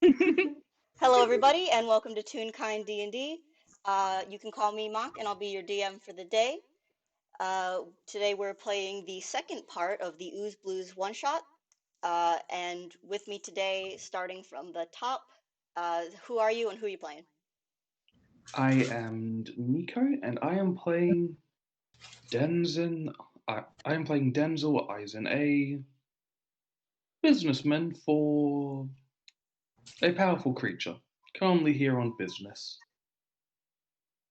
Hello, everybody, and welcome to Toonkind D&D. You can call me Mock, and I'll be your DM for the day. Today we're playing the second part of the Ooze Blues one-shot. And with me today, starting from the top, who are you and who are you playing? I am Nicho, and I am playing Denzel. I am playing Denzel Eisen, a businessman for a powerful creature, currently here on business.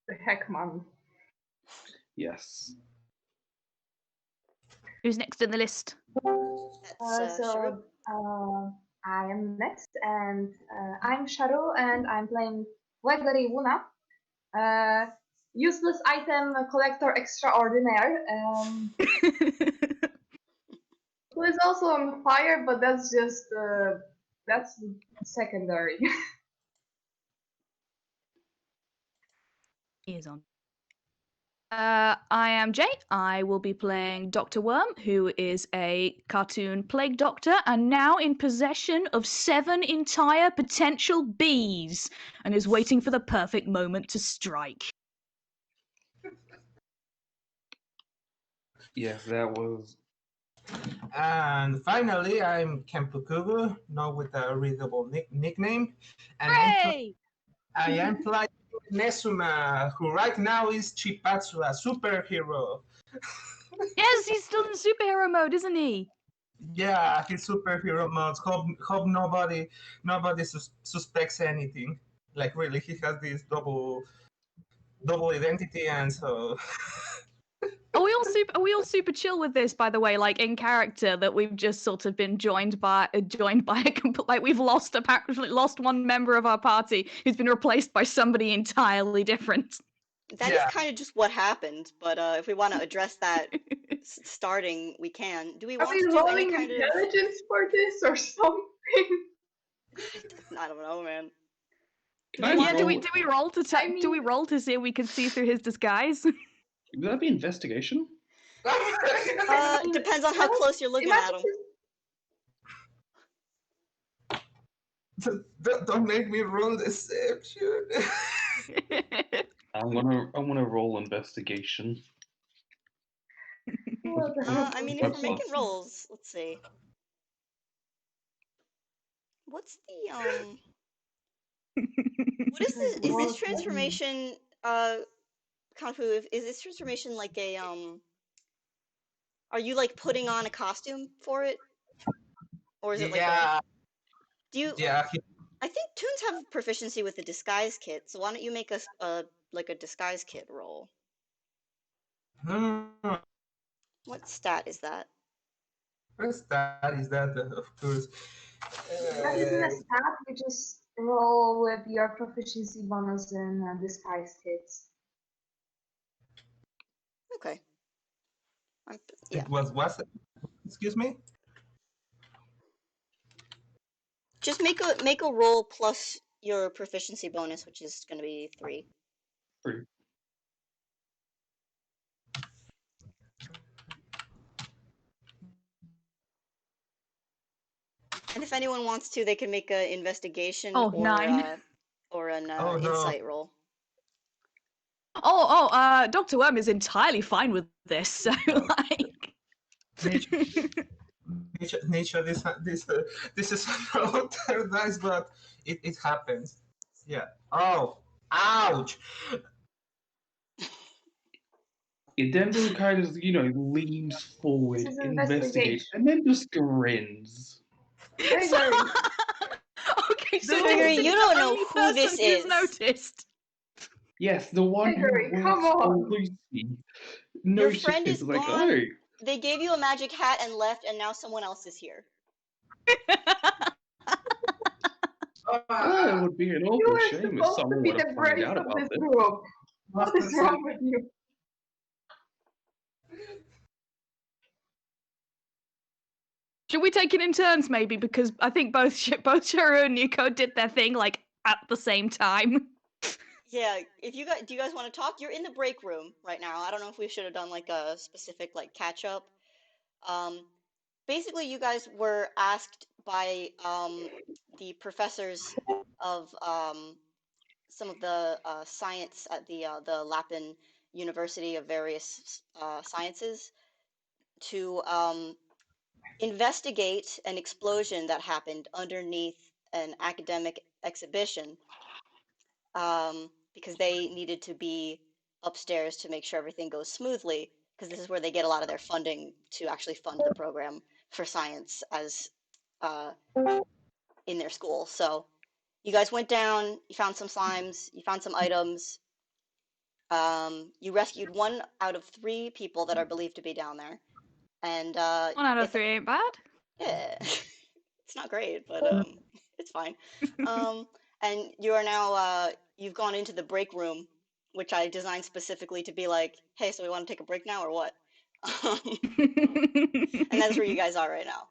The heck, man. Yes. Who's next in the list? That's Sharoo. I am next, and I'm Sharoo, and I'm playing Fuegory Wuna, useless item collector extraordinaire, who is also on fire, but that's just that's secondary. He is on. I am Jay. I will be playing Dr. Worm, who is a cartoon plague doctor and now in possession of 7 entire potential bees and is waiting for the perfect moment to strike. Yes, that was. And finally, I'm Kanpukugu, now with a readable nickname. And Hey! I am playing Nezuma, who right now is Chiipatsu, a superhero. Yes, he's still in superhero mode, isn't he? Yeah, his superhero modes. Hope nobody suspects anything. Like really, he has this double identity, and so. Are we all super chill with this, by the way? Like in character, that we've just sort of been joined by a like we've lost one member of our party who's been replaced by somebody entirely different. That is kind of just what happened, but if we want to address that starting, we can. Do we want to do any rolling kind of intelligence for this or something? I don't know, man. Can I Yeah, do roll? we roll to do we roll to see if we can see through his disguise? Would that be investigation? Depends on how close you're looking at him. Don't make me roll deception. I'm gonna roll investigation. I mean, if we're making rolls, let's see. What's the What is this? Is this transformation Kanpu? Is this transformation like a Are you like putting on a costume for it, or is it like a? Do you? Yeah. I think Toons have proficiency with the disguise kit, so why don't you make us like a disguise kit roll? What stat is that? What stat is that? Of course. That isn't a stat. You just roll with your proficiency bonus in disguise kits. Okay. Yeah. It was what? Excuse me. Just make a roll plus your proficiency bonus, which is going to be 3. 3. And if anyone wants to, they can make an investigation Oh, or 9. Or an no. insight roll. Dr. Worm is entirely fine with this, so like. Nicho, this is a lot of dice, but it happens. Yeah. Oh, ouch! Denzel kind of, leans forward, This is investigates, and then just grins. Very. Okay, so Fuegory, you don't know who this is. Noticed. Yes, the one Fuegory, who come works for on. Lucy. Your friend is like, gone. oh. They gave you a magic hat and left, and now someone else is here. It would be an awful shame if someone would have found out about this. What is wrong with you? Should we take it in turns, maybe? Because I think both Sharoo and Nicho did their thing like at the same time. Yeah, if you guys, do you guys want to talk? You're in the break room right now. I don't know if we should have done like a specific like catch up. Basically, you guys were asked by the professors of some of the science at the Lapin University of various sciences to investigate an explosion that happened underneath an academic exhibition, because they needed to be upstairs to make sure everything goes smoothly, because this is where they get a lot of their funding to actually fund the program for science as in their school. So you guys went down, you found some slimes, you found some items, you rescued 1 out of 3 people that are believed to be down there, and 1 out of 3 ain't bad. yeah, it's not great, but it's fine. And you are now you've gone into the break room, which I designed specifically to be like, hey, so we want to take a break now or what? And that's where you guys are right now.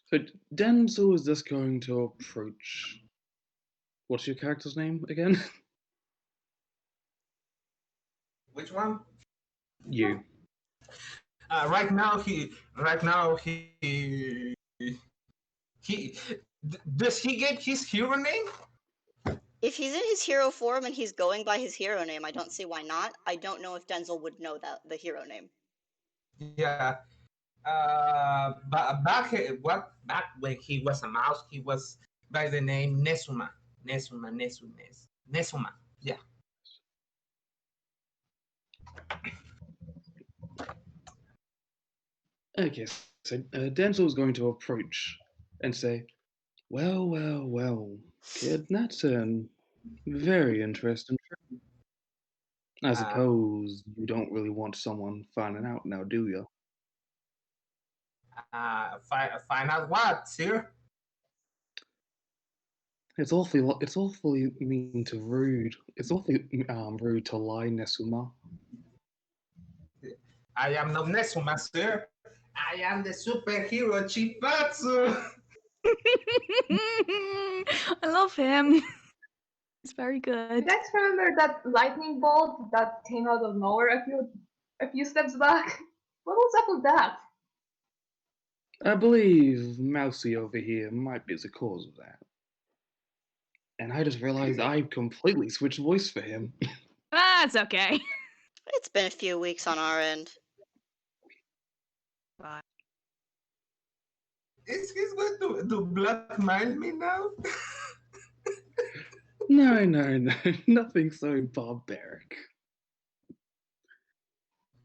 So Denzel is just going to approach. What's your character's name again? Which one? You. Right now he does he get his hero name? If he's in his hero form and he's going by his hero name, I don't see why not. I don't know if Denzel would know that the hero name. Yeah. But back when he was a mouse, he was by the name Nezuma. Nezuma. Yeah. Okay, so Denzel is going to approach and say, well, kid, that's a very interesting trip. I suppose you don't really want someone finding out now, do you? Find out what, sir? It's awfully mean to rude. It's awfully rude to lie, Nesuma. I am not Nezuma, sir. I am the superhero Chiipatsu. I love him. It's very You good. guys remember that lightning bolt that came out of nowhere a few steps back? What was up with that? I believe Mousy over here might be the cause of that. And I just realized I completely switched voice for him. That's okay. It's been a few weeks on our end. Bye. Is he going to blackmail me now? No, nothing so barbaric.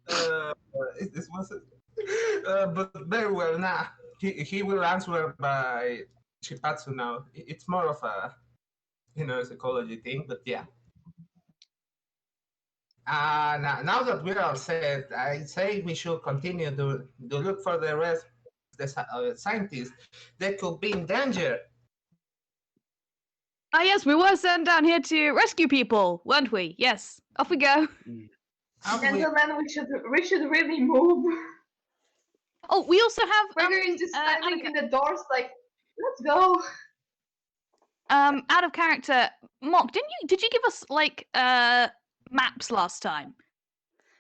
This was but very well now. He will answer by Chiipatsu now. It's more of a psychology thing, but yeah. Now that we're all set, I say we should continue to look for the rest of the scientists that could be in danger. Ah, yes, we were sent down here to rescue people, weren't we? Yes. Off we go. Gentlemen, we should really move. Oh, we also have Fuegory just standing in the doors like, let's go. out of character. Mock, did you give us like maps last time?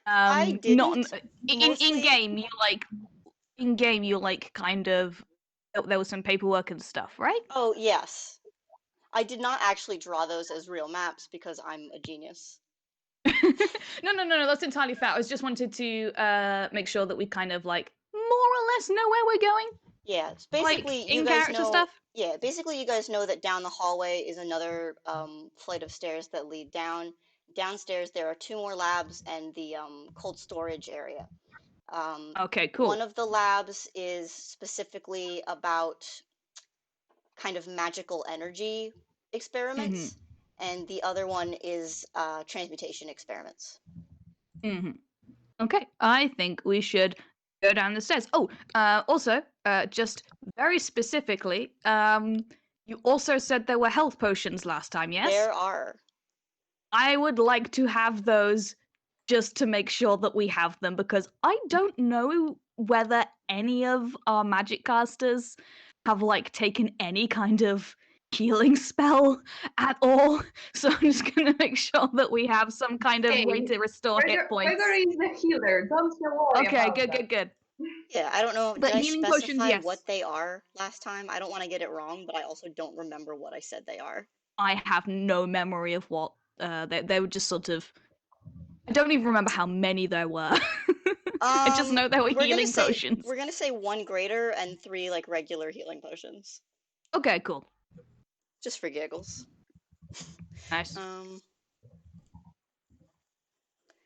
I didn't. Not in Mostly- game you like kind of there was some paperwork and stuff, right? Oh, yes. I did not actually draw those as real maps because I'm a genius. No, that's entirely fair. I was just wanted to make sure that we kind of like more or less know where we're going. Yeah, it's basically Like, you in guys character know. stuff? Yeah, basically you guys know that down the hallway is another flight of stairs that lead down. Downstairs there are 2 more labs and the cold storage area. Okay, cool. One of the labs is specifically about kind of magical energy experiments, and the other one is transmutation experiments. Okay, I think we should go down the stairs. Oh, also, just very specifically, you also said there were health potions last time, yes? There are. I would like to have those just to make sure that we have them, because I don't know whether any of our magic casters have like taken any kind of healing spell at all. So I'm just gonna make sure that we have some kind of way to restore hit points. Fuegory is the healer. Don't you worry Okay, about that. good. Yeah, I don't know. But Did I healing potions, specify yes. what they are last time? I don't want to get it wrong, but I also don't remember what I said they are. I have no memory of what they were just sort of. I don't even remember how many there were. I just know there were healing potions. We're gonna say 1 greater and 3 like regular healing potions, Okay, cool. just for giggles. Nice. All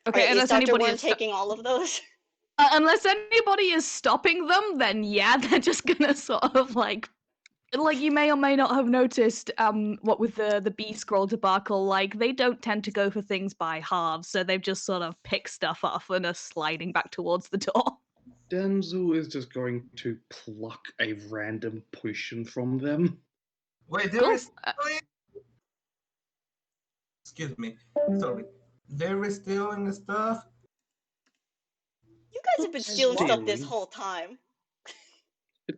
Okay, right, is unless Dr. anybody Worm is taking all of those? unless anybody is stopping them, then yeah, they're just gonna sort of like you may or may not have noticed, what with the B scroll debacle, like they don't tend to go for things by halves, so they've just sort of picked stuff off and are sliding back towards the door. Denzel is just going to pluck a random potion from them. Wait, Cool. Excuse me. Sorry. They were stealing stuff? You guys have been stealing stuff this Stealing. whole time.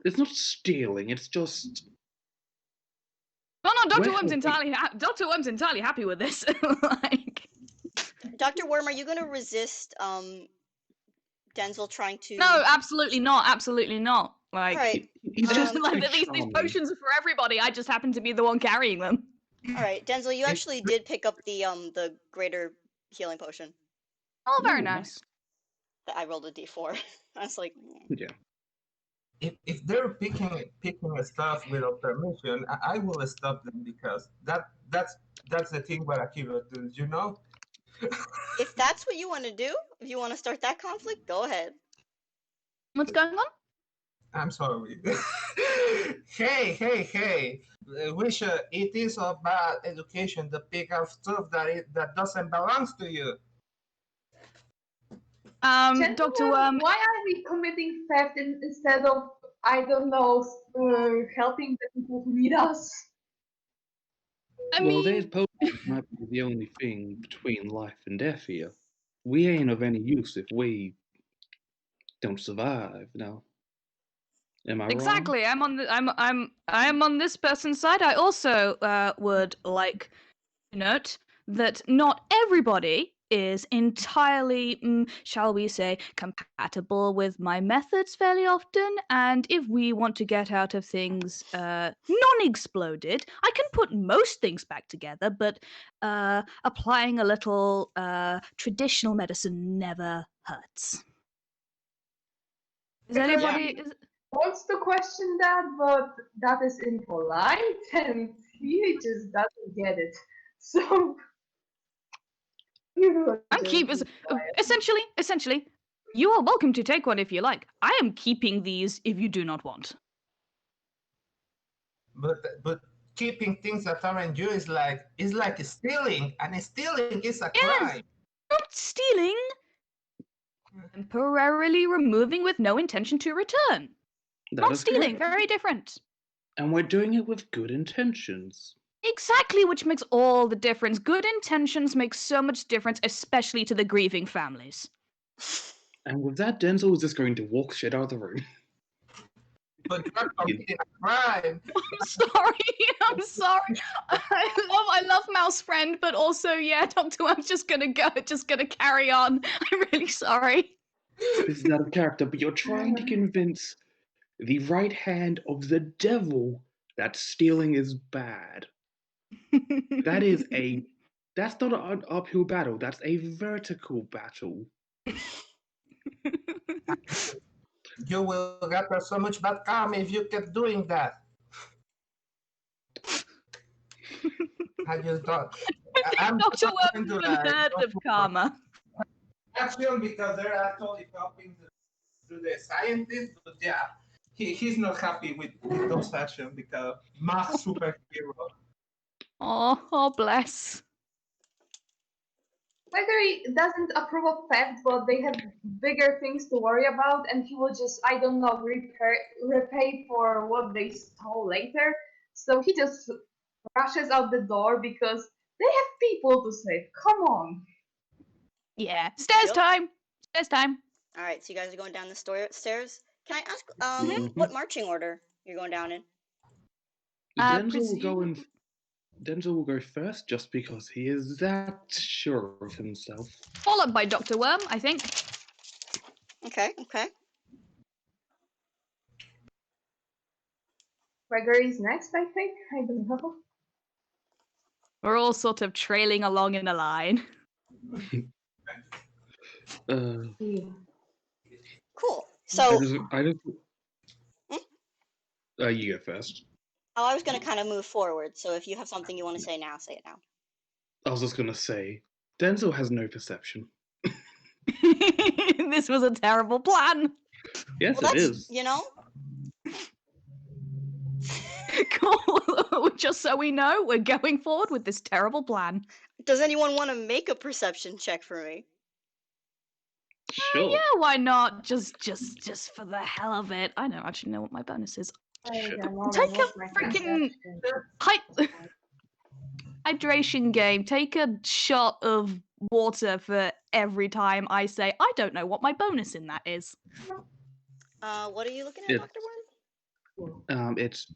It's not stealing, it's just... No, Dr. We're Worm's helping. Dr. Worm's entirely happy with this. Like, Dr. Worm, are you gonna resist Denzel trying to? no, absolutely not. Absolutely not. Like, All right. He's just like too these charming. potions are for everybody. I just happen to be the one carrying them. All right, Denzel, you actually did pick up the greater healing potion. Oh, very Ooh, nice. I rolled a d4. I was like, Yeah. If they're picking stuff without permission, I will stop them because that's the thing what Akiva does, you know? if that's what you want to do, if you want to start that conflict, go ahead. What's going on? I'm sorry. Hey. It is about education to pick up stuff that doesn't belong to you. Gentlemen, Dr. Worm. why are we committing theft instead of, I don't know, helping the people who need us? Well, these potions might be the only thing between life and death here. We ain't of any use if we don't survive, now. Am I wrong? Exactly. I am on this person's side. I also would like to note that not everybody is entirely, shall we say, compatible with my methods fairly often. And if we want to get out of things non-exploded, I can put most things back together, but applying a little traditional medicine never hurts. Is anybody? Wants to question that, but that is impolite, and he just doesn't get it. So, I'm keeping. Essentially, you are welcome to take one if you like. I am keeping these if you do not want. But keeping things that aren't you is like stealing, and stealing is a crime. Not stealing. Temporarily removing with no intention to return. Not stealing. Correct. Very different. And we're doing it with good intentions. Exactly, which makes all the difference. Good intentions make so much difference, especially to the grieving families. And with that, Denzel is just going to walk shit out of the room. But you're committing a crime. I'm sorry. I love Mouse Friend, but also, yeah, Doctor, I'm just gonna carry on. I'm really sorry. This is out of character, but you're trying to convince the right hand of the devil that stealing is bad. That's not an uphill battle, that's a vertical battle. You will get so much bad karma if you keep doing that. I just thought. I'm Dr. Worm's heard of karma. Action because they're actually helping through the scientists, but yeah, he's not happy with those actions because Max superhero. Oh, bless. Fuegory doesn't approve of theft, but they have bigger things to worry about, and he will just, I don't know, repay for what they stole later. So he just rushes out the door because they have people to save. Come on. Yeah. Stairs Yep. time. Stairs time. All right, so you guys are going down the stairs. Can I ask Mhm. what marching order you're going down in? Denzel will go first just because he is that sure of himself. Followed by Dr. Worm, I think. Okay. Fuegory's next, I think. I don't know. We're all sort of trailing along in a line. Yeah. Cool. I So, just, Hmm? You go first. I was going to kind of move forward. So if you have something you want to say now, say it now. I was just gonna say, Denzel has no perception. This was a terrible plan. Yes, Well, it that's, is. Cool. Just so we know, we're going forward with this terrible plan. Does anyone want to make a perception check for me? Sure. Yeah, why not? Just for the hell of it. I don't actually know what my bonus is. I Shit. don't know. Take what's a my freaking perception? hydration game. Take a shot of water for every time I say I don't know what my bonus in that is. What are you looking at, It, Dr. Worm? it's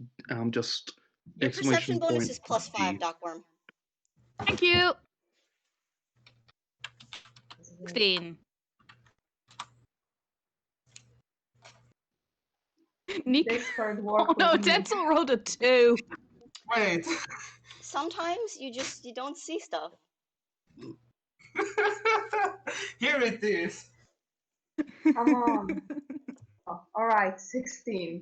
just Your perception exclamation bonus point is +5, G. Doc Worm. Thank you. 16. Nicho. Discord work Oh no, with me. Denzel rolled a 2. Wait. Sometimes you don't see stuff. Here it is. Come on. Oh, alright, 16.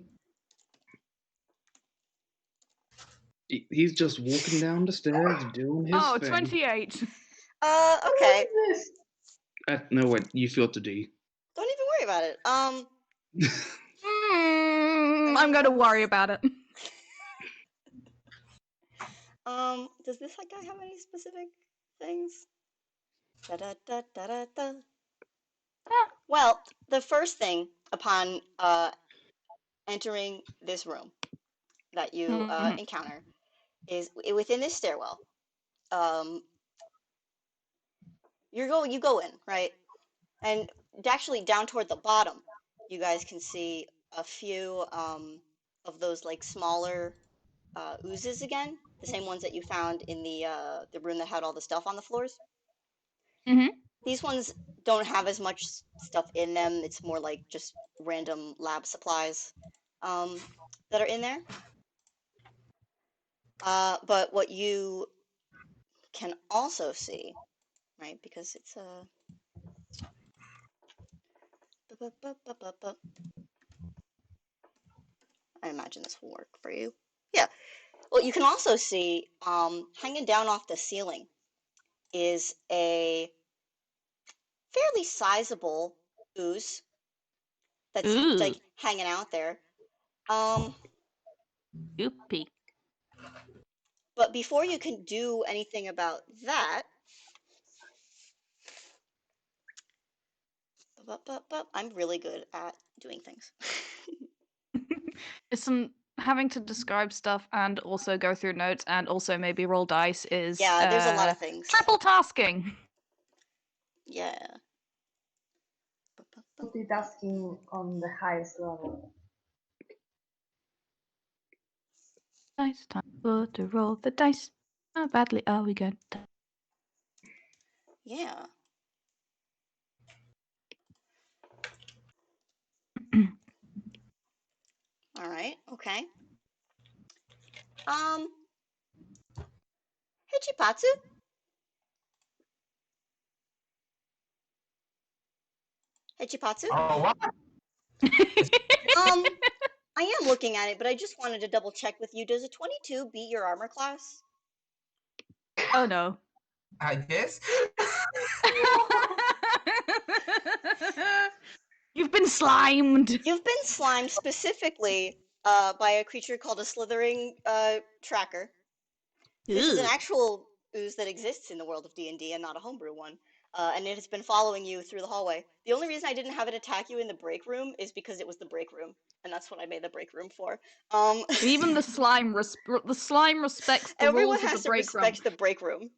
He's just walking down the stairs doing his Oh, thing. 28. Okay. What is this? No, wait, you feel to D. Don't even worry about it. I'm going to worry about it. Does this guy have any specific things? Da-da-da-da-da-da. Well, the first thing upon entering this room that you encounter is within this stairwell. You go in, right? And actually down toward the bottom, you guys can see a few of those like smaller oozes again, the same ones that you found in the room that had all the stuff on the floors. Mhm. These ones don't have as much stuff in them. It's more like just random lab supplies that are in there. But what you can also see, right, because it's a I imagine this will work for you. Yeah. Well, you can also see hanging down off the ceiling is a fairly sizable ooze that's Ooh, like hanging out there. Um, Oopie. but before you can do anything about that, I'm really good at doing things. It's some having to describe stuff and also go through notes and also maybe roll dice is Yeah, there's a lot of things. triple tasking. Yeah. Multitasking on the highest level. Dice time to roll the dice. How badly are we going to? Yeah. All right. Okay. Hey, Chiipatsu. Hey, Chiipatsu. Oh, what? I am looking at it, but I just wanted to double check with you. Does a 22 beat your armor class? Oh no. I guess. You've been slimed. You've been slimed specifically by a creature called a slithering tracker. This is an Ew. actual ooze that exists in the world of D&D and not a homebrew one. And it has been following you through the hallway. The only reason I didn't have it attack you in the break room is because it was the break room, and that's what I made the break room for. Even the slime respects the Everyone rules of has the to break room. respect the break room.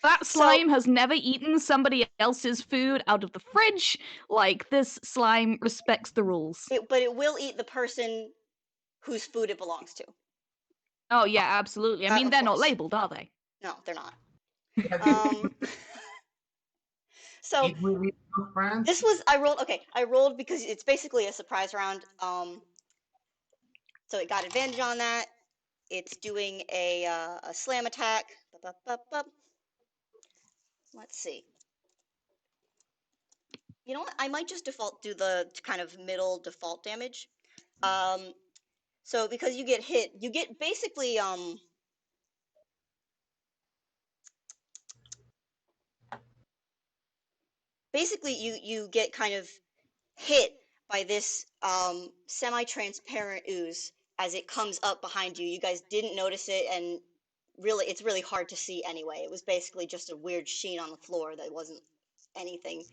That So- slime has never eaten somebody else's food out of the fridge. Like, this slime respects the rules. But it will eat the person whose food it belongs to. Oh yeah, absolutely. I mean, Of they're not course. labeled, are they? No, they're not. It So will be your friends. this was I rolled because it's basically a surprise round. So it got advantage on that. It's doing a slam attack. Let's see. You know what? I might just default do the kind of middle default damage. So because you get hit, you get basically you get kind of hit by this semi-transparent ooze as it comes up behind you. You guys didn't notice it, and really, it's really hard to see anyway. It was basically just a weird sheen on the floor that wasn't anything.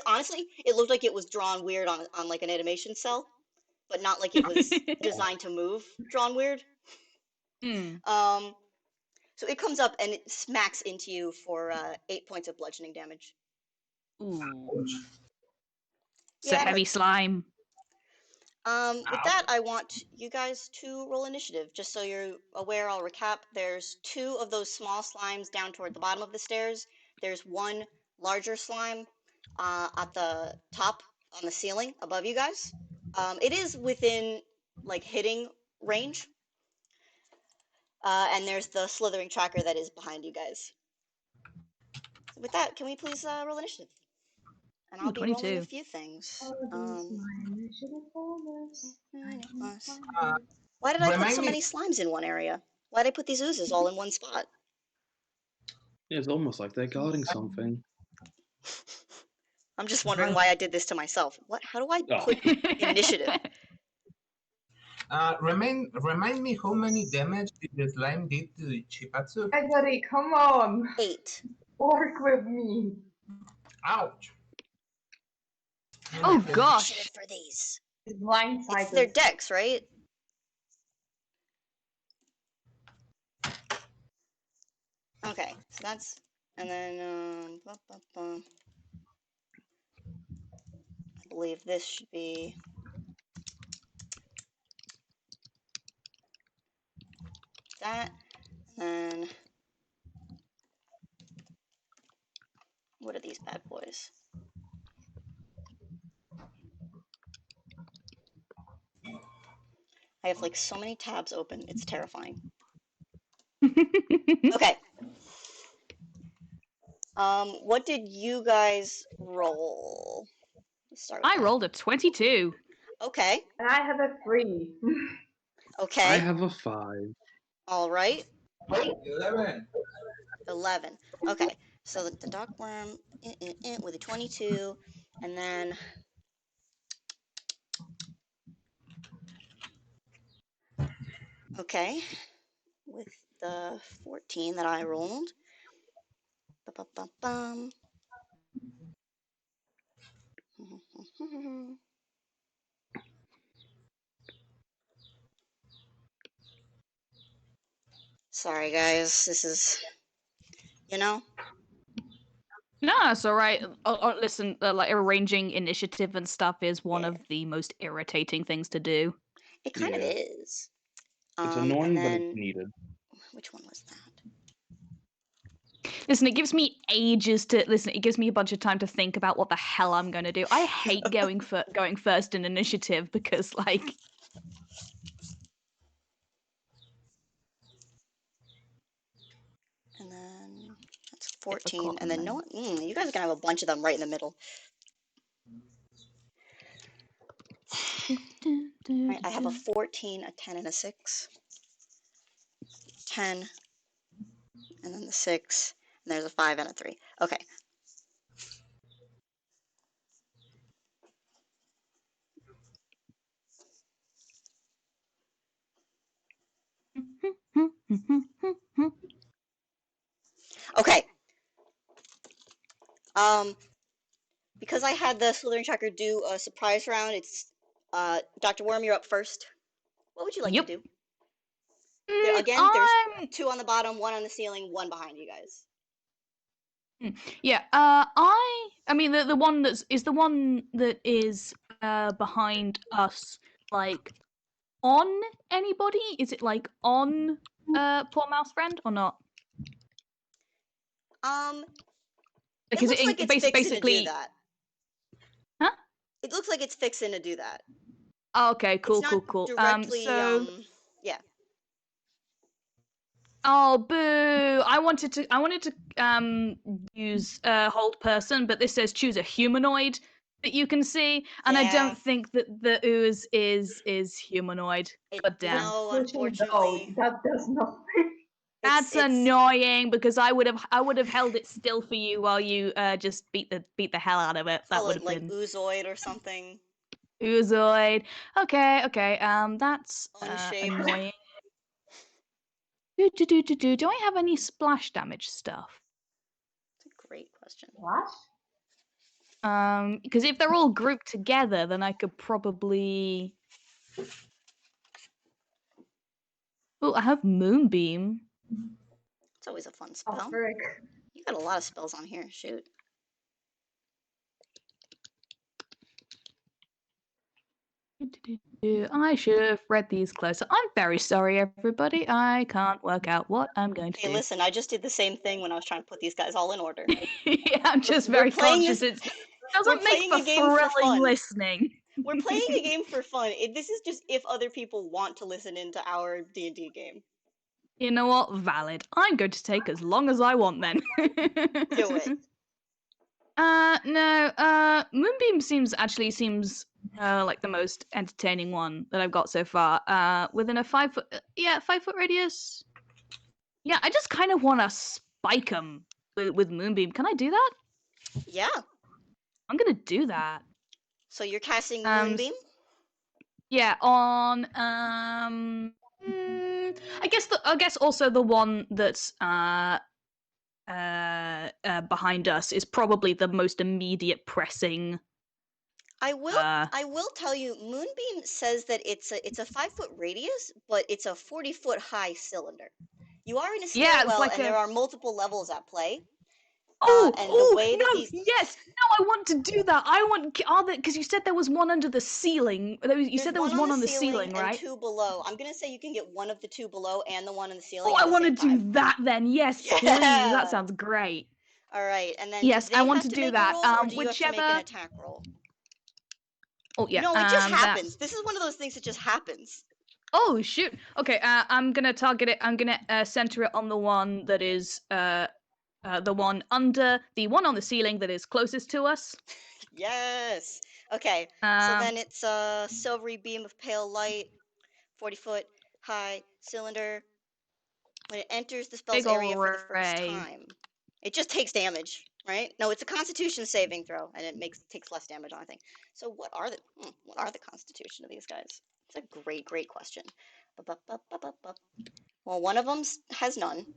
Honestly, it looked like it was drawn weird on like an animation cell, but not like it was designed to move, drawn weird. So it comes up and it smacks into you for 8 points of bludgeoning damage. Ooh. It's Yeah, a heavy slime. With that, I want you guys to roll initiative. Just so you're aware, I'll recap. There's 2 of those small slimes down toward the bottom of the stairs. There's 1 larger slime at the top on the ceiling above you guys. It is within like hitting range. And there's the slithering tracker that is behind you guys. With that, can we please roll initiative? And I'll be 22. rolling a few things. Why did I put so many slimes in one area? Why did I put these oozes all in one spot? It's almost like they're guarding something. I'm just wondering why I did this to myself. What? How do I put initiative? Remind me how many damage did the slime did to the Chiipatsu? Everybody, come on! 8. Work with me. Ouch! Oh gosh! Initiative for these. It's blindsided. It's their decks, right? Okay, so that's, and then I believe this should be that, and then what are these bad boys? I have like so many tabs open, it's terrifying. Okay. What did you guys roll? Let's start with I rolled a 22. Okay. And I have a 3. Okay. I have a 5. All right. 11. 11. Okay. So the dark worm with a 22, and then okay, with the 14 that I rolled. Ba-ba-ba-bum. Sorry, guys. This is, you know. No, it's all right. Listen, like arranging initiative and stuff is one of the most irritating things to do. It kind of is. It's annoying, and but then, it's needed. Which one was that? Listen, it gives me ages to listen. It gives me a bunch of time to think about what the hell I'm going to do. I hate going first in initiative because, like, And then that's 14, and then no one. You guys are gonna have a bunch of them right in the middle. Right, I have a 14, a 10, and a 6. 10, and then the 6, and there's a 5 and a 3. Okay. Okay. Because I had the Slithering Tracker do a surprise round, it's Dr. Worm, you're up first. What would you like to do? Again, there's 2 on the bottom, 1 on the ceiling, 1 behind you guys. Yeah, I mean the one that is behind us, like on anybody? Is it like on poor mouse friend or not? It looks like it's fixing basically to do that. Huh? It looks like it's fixing to do that. Okay, cool, It's not cool. directly, yeah. Oh, boo! I wanted to use hold person, but this says choose a humanoid that you can see, and I Yeah. don't think that the ooze is humanoid. God damn. No, Unfortunately, unfortunately. that does not. That's annoying because I would have held it still for you while you just beat the hell out of it. That Call would it have like been oozoid or something. oozoid. Okay. That's Unshaped. annoying. Do I have any splash damage stuff? That's a great question. What? Because if they're all grouped together, then I could probably. Oh, I have Moonbeam. It's always a fun Oh, spell. frick. You got a lot of spells on here. Shoot. I should have read these closer. I'm very sorry, everybody. I can't work out what I'm going to Hey, do. listen, I just did the same thing when I was trying to put these guys all in order. Yeah, I'm just We're very playing conscious. this- It doesn't make playing for a game for thrilling fun. listening. We're playing a game for fun. This is just if other people want to listen into our D&D game. You know what? Valid. I'm going to take as long as I want then. Do it. No. Moonbeam seems like the most entertaining one that I've got so far. Within a 5-foot, 5-foot radius. Yeah, I just kind of want to spike them with Moonbeam. Can I do that? Yeah. I'm gonna do that. So you're casting Um, Moonbeam? Yeah, on I guess also the one that's behind us is probably the most immediate pressing. I will tell you, Moonbeam says that it's a 5-foot radius, but it's a 40-foot high cylinder. You are in a Yeah, it's stairwell, like and a. there are multiple levels at play. And the Oh way that no! these Yes, no, I want to do that. I want because you said there was one under the ceiling. You there's said there one was on one the on the ceiling ceiling, and right? 2 below. I'm gonna say you can get one of the 2 below and the one on the ceiling Oh, at I the want to same do time. that then. Yes, please. That Yeah. sounds great. All right, and then Yes, do I they want have to to do make a that. roll, or do you have to make an Whichever. attack roll? Oh yeah. No, it just That. happens. This is one of those things that just happens. Oh shoot. Okay. I'm gonna target it. I'm gonna center it on the one that is the one under the one on the ceiling that is closest to us. Yes. Okay. So then it's a silvery beam of pale light, 40-foot high cylinder. When it enters the spell's Big ol' area for the first ray. time, it just takes damage, right? No, it's a Constitution saving throw, and it takes less damage on a thing. So what are the Constitution of these guys? It's a great question. Well, one of them has none.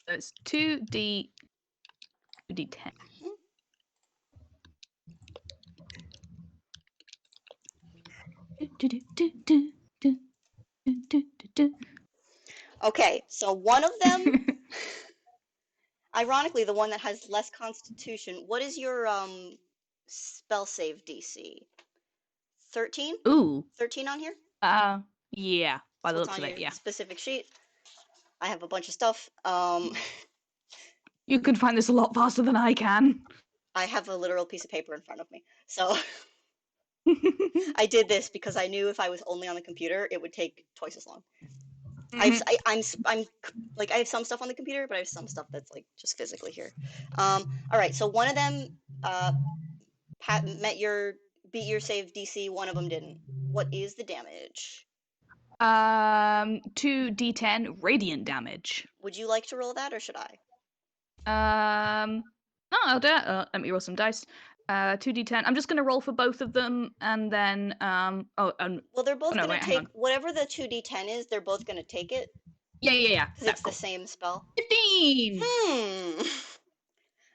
So it's 2d10. Okay, so one of them, ironically, the one that has less Constitution. What is your spell save DC? 13? Ooh. 13 on here? Yeah. By So the what's looks on of your it, yeah. specific sheet? I have a bunch of stuff. You can find this a lot faster than I can. I have a literal piece of paper in front of me. So I did this because I knew if I was only on the computer, it would take twice as long. I'm like I have some stuff on the computer, but I have some stuff that's like just physically here. All right, so one of them beat your save DC, one of them didn't. What is the damage? 2d10 radiant damage. Would you like to roll that, or should I? No, I'll do it. Let me roll some dice. 2d10. I'm just gonna roll for both of them, and then well, they're both no, gonna wait, hang take on. whatever the 2d10 is. They're both gonna take it. Yeah. Because it's the same spell. 15.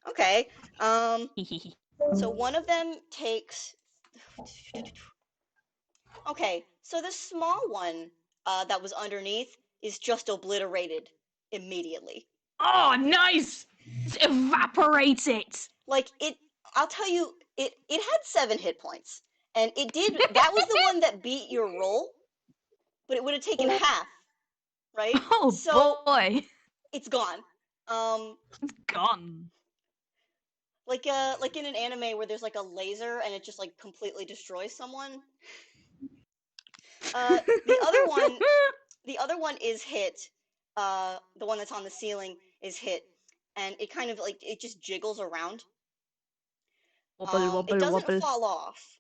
Okay. So one of them takes. Okay, so the small one that was underneath is just obliterated immediately. Oh, nice! Just evaporate it. Like I'll tell you, it had 7 hit points, and it did. That was the one that beat your roll, but it would have taken half, right? Oh So boy, it's gone. it's gone. like in an anime where there's like a laser and it just like completely destroys someone. The other one is hit. The one that's on the ceiling is hit, and it kind of like it just jiggles around. Wobble, It wobble, doesn't wobble. fall off,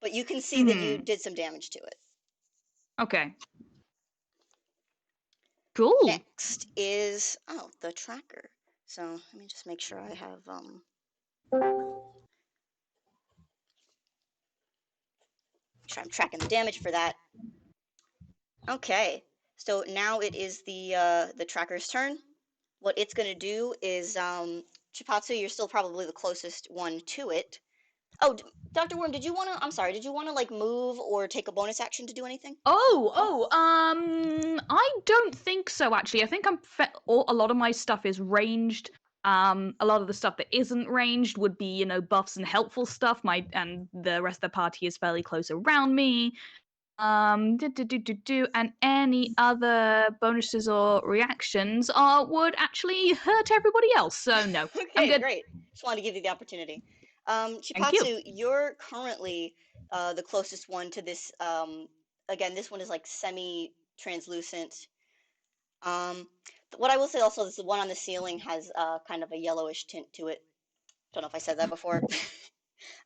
but you can see that you did some damage to it. Okay. Cool. Next is the tracker. So let me just make sure I have sure I'm tracking the damage for that. Okay, so now it is the tracker's turn. What it's gonna do is Chiipatsu, you're still probably the closest one to it. Oh, Dr. Worm, did you wanna? I'm sorry, did you wanna like move or take a bonus action to do anything? I don't think so. Actually, I think a lot of my stuff is ranged. A lot of the stuff that isn't ranged would be, buffs and helpful stuff. And the rest of the party is fairly close around me. And any other bonuses or reactions would actually hurt everybody else. So no, I'm Okay, good. great. Just wanted to give you the opportunity. Thank you. Chiipatsu, you're currently the closest one to this. Again, this one is like semi-translucent. What I will say also is the one on the ceiling has kind of a yellowish tint to it. Don't know if I said that before.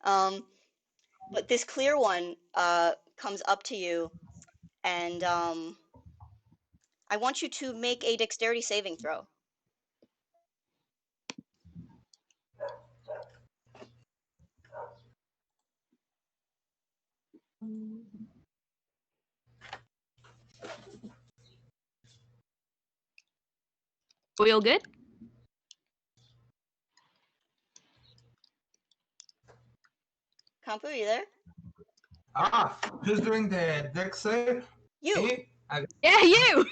But this clear one comes up to you, and I want you to make a dexterity saving throw. We all good? Kampu, you there? Who's doing the dex save? You. Me? Yeah, you.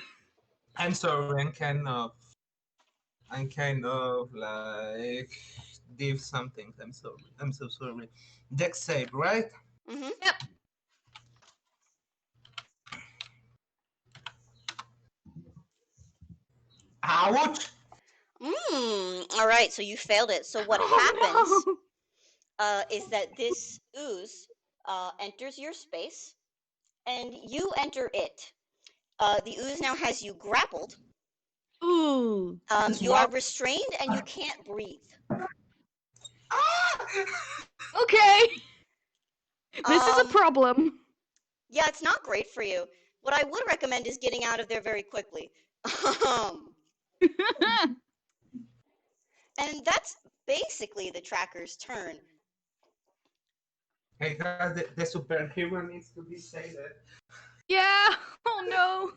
I'm sorry, I'm kind of like did something. I'm sorry. I'm so sorry. Dex save, right? Mm-hmm. Yep. Ouch! All right, so you failed it. So what happens is that this ooze enters your space, and you enter it. The ooze now has you grappled. Ooh. You are restrained, and you can't breathe. Okay. This is a problem. Yeah, it's not great for you. What I would recommend is getting out of there very quickly. And that's basically the tracker's turn. Hey guys, the superhero needs to be saved. Yeah. Oh no.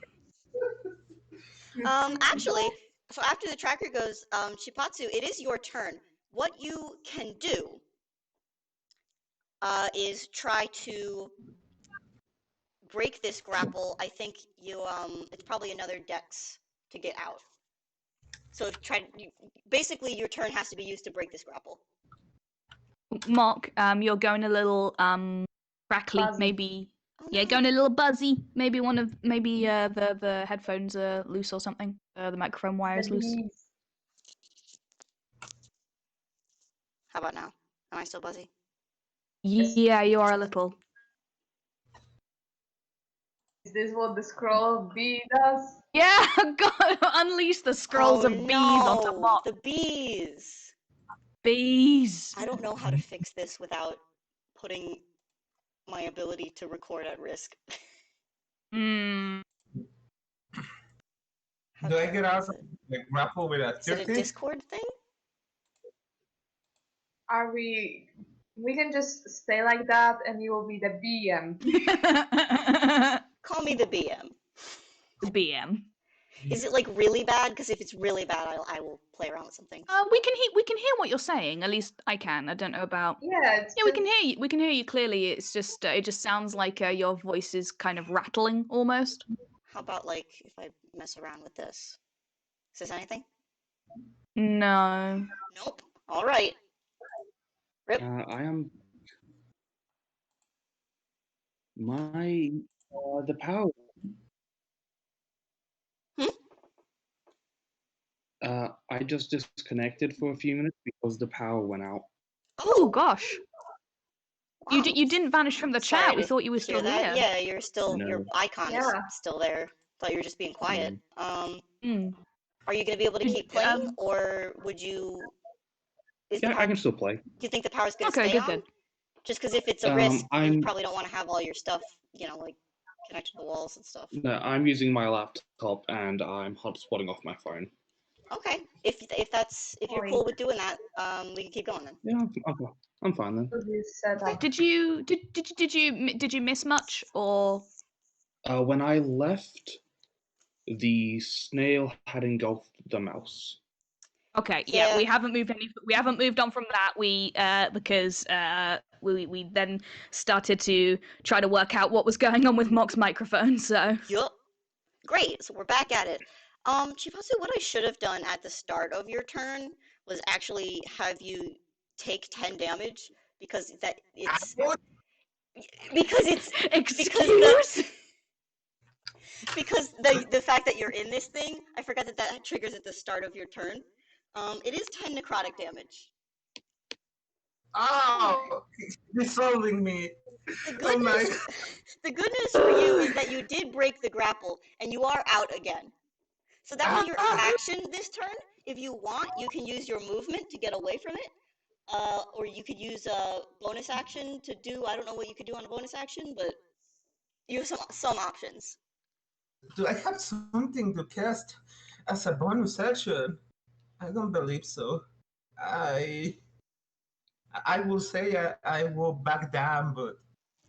Actually, so after the tracker goes, Chiipatsu, it is your turn. What you can do is try to break this grapple. I think it's probably another dex to get out. So basically your turn has to be used to break this grapple. Mock, you're going a little crackly, Buzzy. maybe. Oh, Yeah, no. going a little buzzy. Maybe the headphones are loose or something. The microphone wire is loose. How about now? Am I still buzzy? Yeah, you are a little. Is this what the scroll B does? Yeah, God, unleash the scrolls of bees onto Mock. The bees. Bees. I don't know how to fix this without putting my ability to record at risk. Hmm. Do I get out of the grapple with a Is it a 13? Discord thing? Are we? We can just stay like that, and you will be the BM. Call me the BM. The BM. Is it like really bad? Because if it's really bad, I will play around with some things. We can hear what you're saying. At least I can. I don't know about. Yeah, Yeah, we can hear you. We can hear you clearly. It's just it just sounds like your voice is kind of rattling almost. How about like if I mess around with this? Is this anything? No. Nope. All right. Rip. I am my the power. Hmm? I just disconnected for a few minutes because the power went out. Oh gosh. You wow. you didn't vanish from the Sorry chat. We to thought you were hear still that. here. Yeah, you're still your No. icon is Yeah. still there. Thought you were just being quiet. Mm. Are you gonna be able to keep playing, Um, or would you? Is the Yeah, power? I can still play. Do you think the power's gonna Okay, stay good on? then. Just because if it's a risk, you I'm probably don't want to have all your stuff, like connected to the walls and stuff. no, I'm using my laptop and I'm hotspotting off my phone. Okay, if you're cool with doing that, we can keep going then. Yeah, I'm fine then. Did you miss much or? When I left, the snail had engulfed the mouse. Okay, Yeah. we haven't moved on from that. Because we then started to try to work out what was going on with Mock's microphone. So Yup. Great. So we're back at it. Chiipatsu, what I should have done at the start of your turn was actually have you take 10 damage because it's because it's excuse. because the fact that you're in this thing, I forgot that triggers at the start of your turn. It is 10 necrotic damage. Oh, he's dissolving me. The Oh good my news, the good news for you is that you did break the grapple and you are out again. So that was your action this turn. If you want, you can use your movement to get away from it. Or you could use a bonus action to do, I don't know what you could do on a bonus action, but you have some options. Do I have something to cast as a bonus action? I don't believe so. I I will say I will back down, but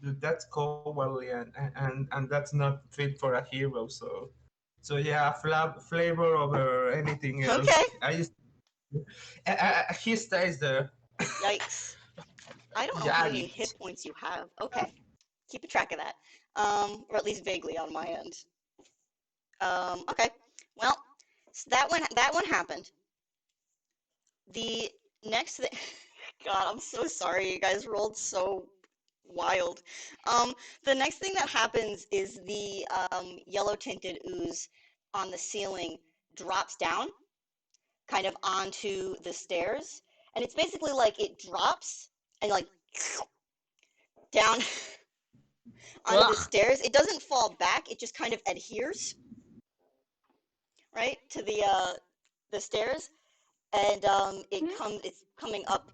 that's cowardly and that's not fit for a hero. So yeah, flavor over anything else. Okay. He stays there. Yikes. I don't know how many Yikes. hit points you have. Okay. Keep a track of that. Or at least vaguely on my end. Okay. Well, so that one happened. The next thing, God, I'm so sorry. You guys rolled so wild. The next thing that happens is the yellow tinted ooze on the ceiling drops down, kind of onto the stairs, and it's basically like it drops and like down onto the Ugh. stairs. It doesn't fall back. It just kind of adheres, right, to the stairs, and it's coming up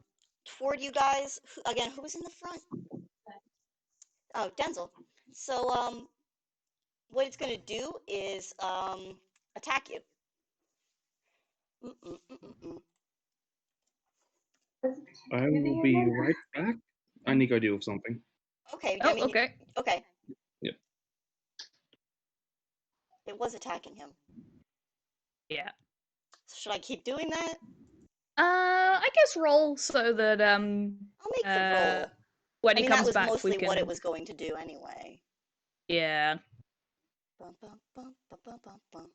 toward you guys. Again, who was in the front? Oh, Denzel. So what it's gonna do is attack you. Mm-mm-mm-mm-mm. I will be right back. I need to go deal with something. Okay, I Oh, mean, okay. okay, Yep. it was attacking him. Yeah. So should I keep doing that? I guess roll so that I'll make the roll. when I he mean, that comes was back we mostly what it can. was going to do anyway. Yeah. Bum, bum, bum, bum, bum, bum, bum.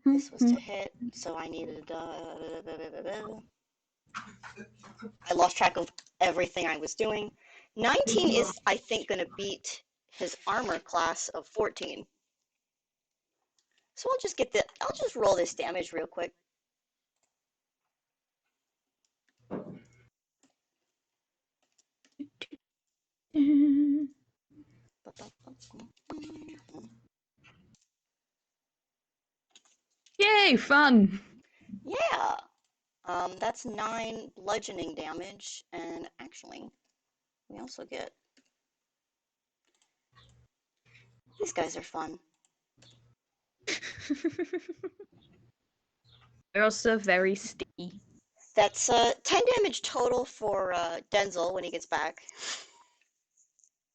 This was to hit, so I needed. I lost track of everything I was doing. 19 is, I think, going to beat his armor class of 14. So I'll just roll this damage real quick. Yay, fun. Yeah. That's 9 bludgeoning damage, and actually, we also get. These guys are fun. They're also very sticky. That's 10 damage total for Denzel when he gets back.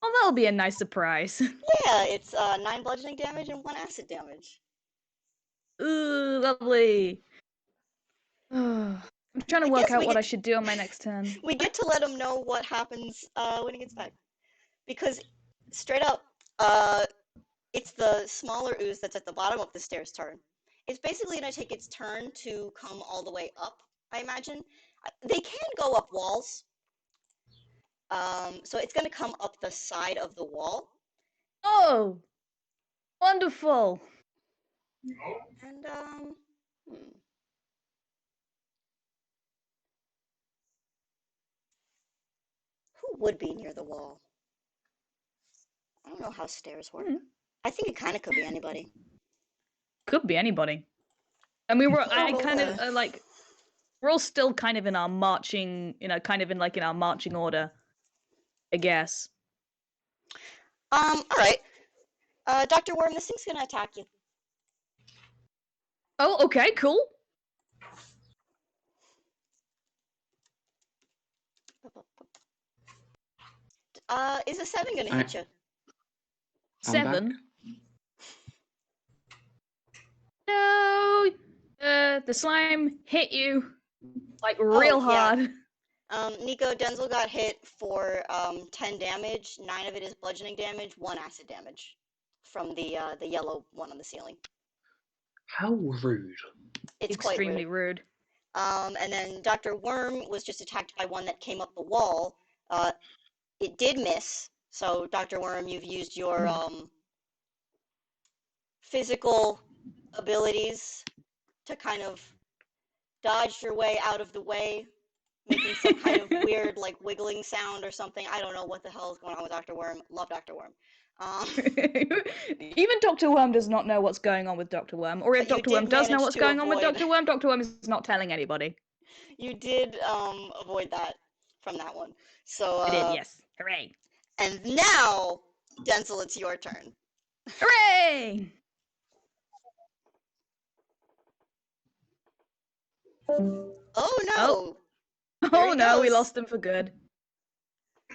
Oh, that'll be a nice surprise. Yeah, it's 9 bludgeoning damage and 1 acid damage. Ooh, lovely. I'm trying to I work guess out we what get I should do on my next turn. we get to let him know what happens when he gets back, because straight up, it's the smaller ooze that's at the bottom of the stairs turn. It's basically going to take its turn to come all the way up, I imagine. They can go up walls. So it's going to come up the side of the wall. Oh! Wonderful. And who would be near the wall? I don't know how stairs work. I think it kind of could be anybody. Could be anybody. And I Oh, kind of like, we're all still kind of in our marching, kind of in our marching order, I guess. All right. Dr. Worm, this thing's gonna attack you. Oh, okay, cool. Is a 7 gonna hit you? 7. No, the slime hit you like real hard. Nicho, Denzel got hit for 10 damage. 9 of it is bludgeoning damage, 1 acid damage from the yellow one on the ceiling. How rude. It's extremely quite rude. And then Dr. Worm was just attacked by one that came up the wall. It did miss. So Dr. Worm, you've used your physical abilities to kind of dodge your way out of the way, making some kind of weird, like, wiggling sound or something. I don't know what the hell is going on with Dr. Worm. Love Dr. Worm. Even Dr. Worm does not know what's going on with Dr. Worm. Or if Dr. Worm does know what's going on with Dr. Worm is not telling anybody. You did avoid that from that one. So I did, yes. Hooray. And now, Denzel, it's your turn. Hooray! Oh no! Oh no, we lost him for good.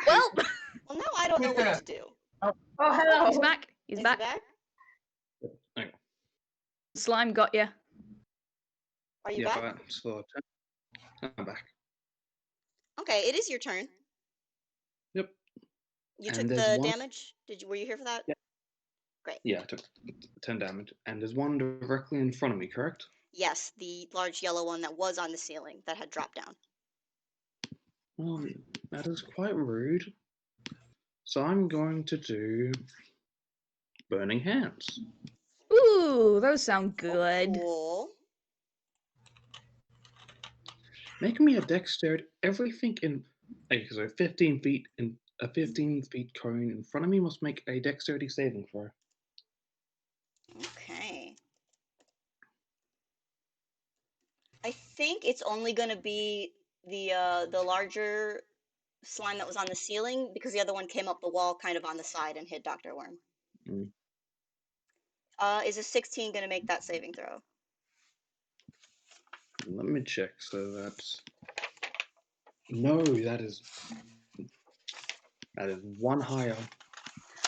Well, well, now I don't know what to do. Oh, hello. He's back. He's back. Hang on. Slime got you. Are you back? I'm back. Okay, it is your turn. Yep. You took the damage? Were you here for that? Yeah. Great. Yeah, I took 10 damage. And there's one directly in front of me, correct? Yes, the large yellow one that was on the ceiling that had dropped down. Well, that is quite rude. So I'm going to do Burning Hands. Ooh, those sound good. Cool. Make me a dexterity. Everything in so 15 feet in a 15 feet cone in front of me must make a dexterity saving throw. Okay. I think it's only going to be the larger slime that was on the ceiling because the other one came up the wall kind of on the side and hit Dr. Worm. Is a 16 going to make that saving throw? Let me check. So that's no, that is one higher.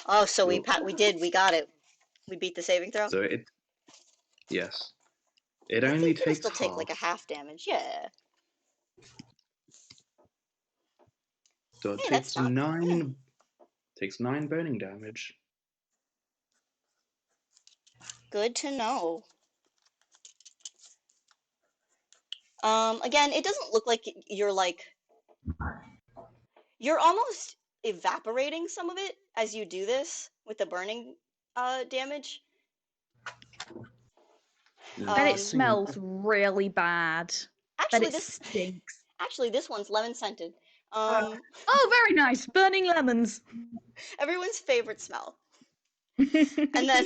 Oh, so we got it. We beat the saving throw. So yes, it I only think takes still take like a half damage. Yeah. So it takes 9 burning damage. Good to know. Again, it doesn't look like you're almost evaporating some of it as you do this with the burning damage. And it smells really bad. Actually, this stinks. Actually, this one's lemon scented. Oh, very nice. Burning lemons. Everyone's favorite smell. And then,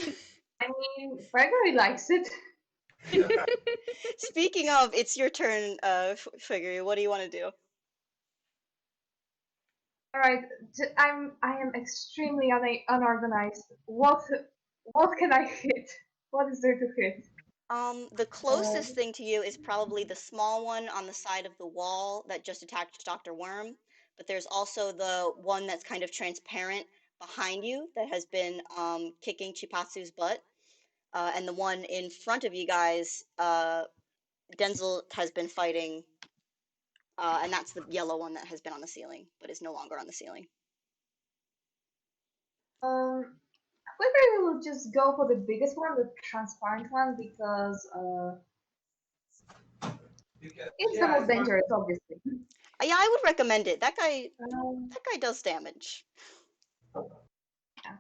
I mean, Fuegory likes it. Speaking of, it's your turn, Fuegory. What do you want to do? All right, I am extremely unorganized. What can I hit? What is there to hit? The closest thing to you is probably the small one on the side of the wall that just attacked Dr. Worm, but there's also the one that's kind of transparent behind you that has been kicking Chiipatsu's butt, and the one in front of you guys, Denzel has been fighting, and that's the yellow one that has been on the ceiling, but is no longer on the ceiling. Fuegory will just go for the biggest one, the transparent one, because it's the most dangerous, obviously. Yeah, I would recommend it. That guy does damage. Yeah.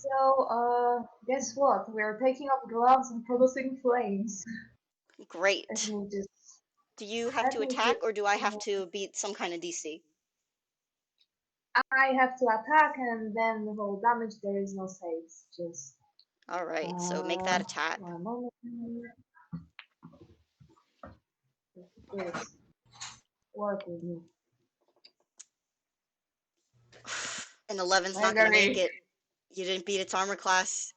So, guess what? We're taking off gloves and producing flames. Let Great. me just. Do you have Let to me attack, just. or do I have to beat some kind of DC? I have to attack and then roll damage. There is no saves. Just. All right, so make that attack. 1 moment. Please work with me. An 11's not gonna make Fuegory. it. You didn't beat its armor class.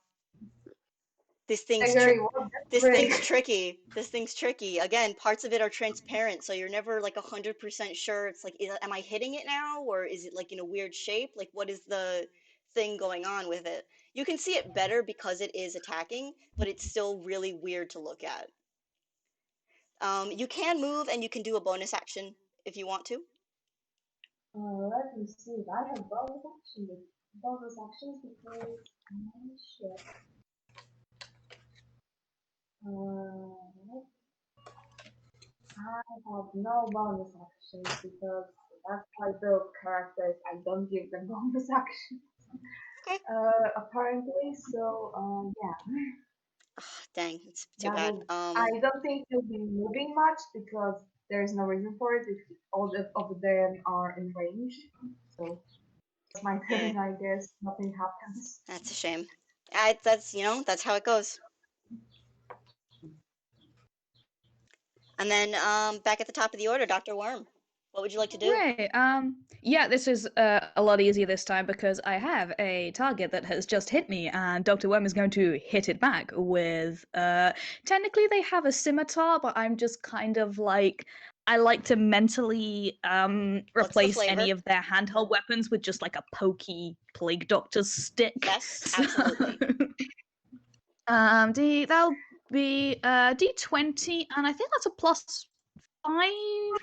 This thing's Fuegory, what the this frick? thing's tricky. This thing's tricky. Again, parts of it are transparent, so you're never like 100% sure. It's like, am I hitting it now, or is it like in a weird shape? Like, what is the thing going on with it? You can see it better because it is attacking, but it's still really weird to look at. You can move and you can do a bonus action if you want to. Let me see if I have bonus actions because shit. I have no bonus actions because that's how I build characters. I don't give them bonus actions. Okay. Apparently, so yeah. Dang, it's too That bad. will. I don't think he'll be moving much because there is no reason for it if all of them are in range. So that's my turn, I guess. Nothing happens. That's a shame. That's how it goes. And then back at the top of the order, Dr. Worm. What would you like to do? Right. Yeah, this is a lot easier this time because I have a target that has just hit me, and Dr. Worm is going to hit it back with. Technically, they have a scimitar, but I'm just kind of like. I like to mentally replace any flavor? of their handheld weapons with just like a pokey plague doctor's stick. Yes, So- absolutely. that'll be D20, and I think that's a +5.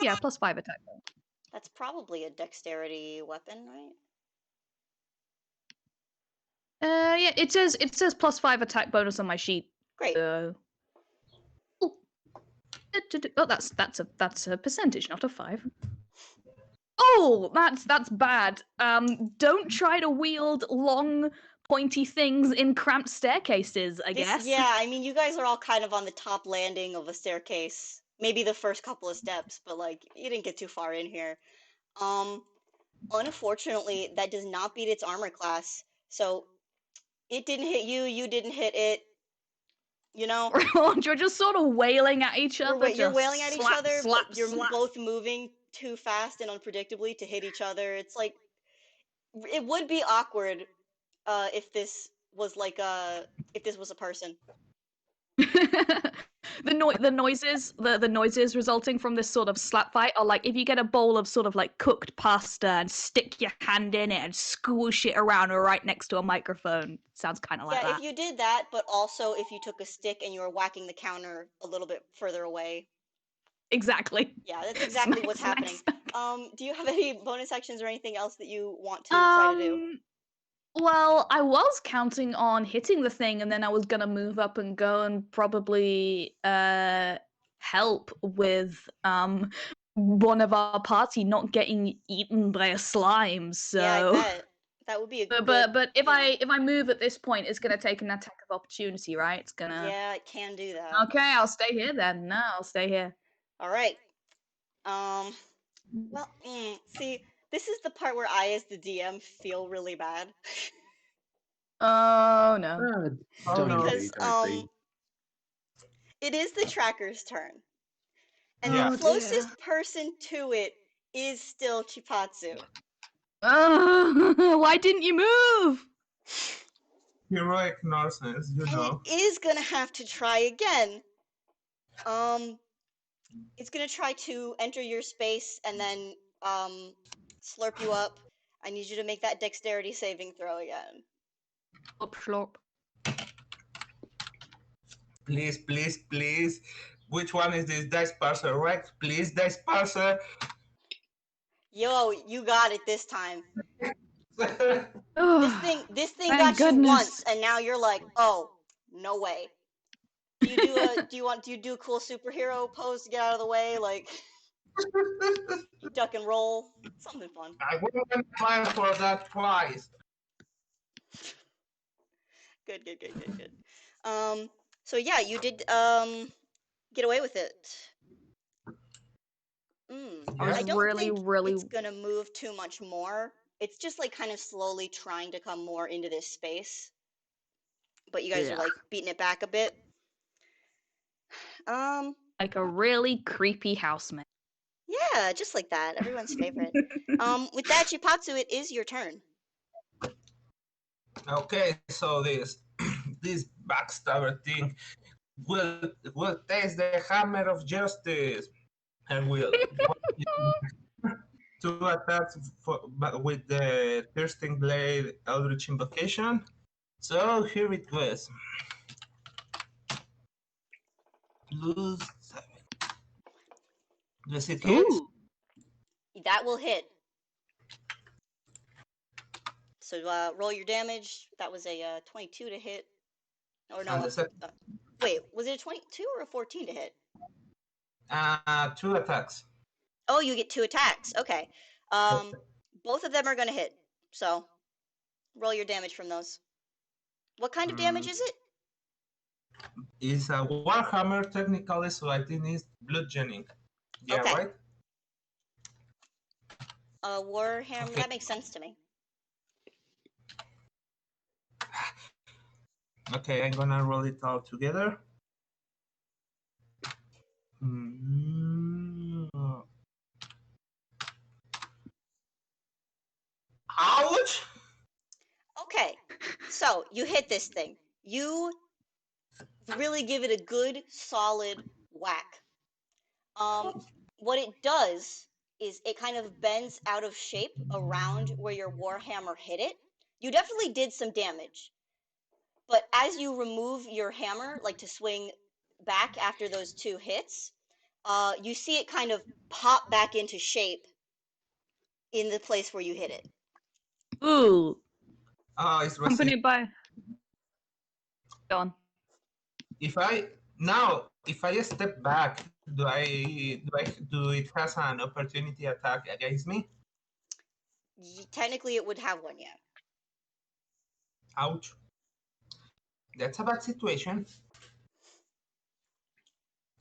Yeah, +5 attack. That's probably a dexterity weapon, right? Yeah, it says +5 attack bonus on my sheet. Great. Oh, that's a percentage, not a 5. Oh, that's bad. Don't try to wield long, pointy things in cramped staircases, I guess. Yeah, I mean, you guys are all kind of on the top landing of a staircase. Maybe the first couple of steps, but like you didn't get too far in here. Unfortunately, that does not beat its armor class. So it didn't hit you, you didn't hit it. You know, You're just sort of wailing at each other. you're wailing at each slap, other, slap, but you're slap. both moving too fast and unpredictably to hit each other. It's like it would be awkward if this was like if this was a person. the noises resulting from this sort of slap fight are like if you get a bowl of sort of like cooked pasta and stick your hand in it and squish it around right next to a microphone. Sounds kind of like Yeah, that. if you did that, but also if you took a stick and you were whacking the counter a little bit further away. Exactly. Yeah, that's exactly what's happening. Do you have any bonus actions or anything else that you want to try to do? Well, I was counting on hitting the thing, and then I was gonna move up and go and probably help with one of our party not getting eaten by a slime. So Yeah, I bet. That would be a good. but if I move at this point, it's gonna take an attack of opportunity, right? It's gonna. Yeah, it can do that. Okay, I'll stay here then. No, I'll stay here. All right. Well, see, this is the part where I, as the DM, feel really bad. Oh no. Oh, no. Because Don't be. it is the tracker's turn, and Yeah. the closest person to it is still Chiipatsu. Why didn't you move? Heroic nonsense, you And know. it is gonna have to try again. It's gonna try to enter your space and then slurp you up. I need you to make that dexterity saving throw again. Slurp. Please, please, please. Which one is this dice parser, right? Please, dice parser. Yo, you got it this time. Oh, This thing thank got you goodness. once, and now you're like, oh, no way. Do you do a cool superhero pose to get out of the way, like duck and roll, something fun? I wouldn't mind for that twice. Good, good, good, good, good. So yeah, you did get away with it. I was I don't really, think really. it's gonna move too much more. It's just like kind of slowly trying to come more into this space. But you guys are Yeah. like beating it back a bit. Like a really creepy housemate. Yeah, just like that. Everyone's favorite. With that, Chiipatsu, it is your turn. Okay, so this this backstabber thing will taste the hammer of justice and will two attacks with the thirsting blade eldritch invocation. So here it goes. Lose 7. Does it hit? Ooh. That will hit. So roll your damage. That was a 22 to hit. Or no, And the second, wait, was it a 22 or a 14 to hit? 2 attacks. Oh, you get 2 attacks. Okay. Both of them are going to hit. So roll your damage from those. What kind of damage is it? It's a warhammer technically, so I think it's bludgeoning. Yeah, Okay. right? Warhammer, Okay. that makes sense to me. Okay, I'm gonna roll it all together. Ouch! Okay. So you hit this thing. You really give it a good, solid whack. What it does is it kind of bends out of shape around where your warhammer hit it. You definitely did some damage, but as you remove your hammer, like to swing back after those 2 hits, you see it kind of pop back into shape in the place where you hit it. Ooh. It's Accompanied by. Go on. If I step back, do it has an opportunity attack against me? Technically, it would have one, yeah. Ouch. That's a bad situation.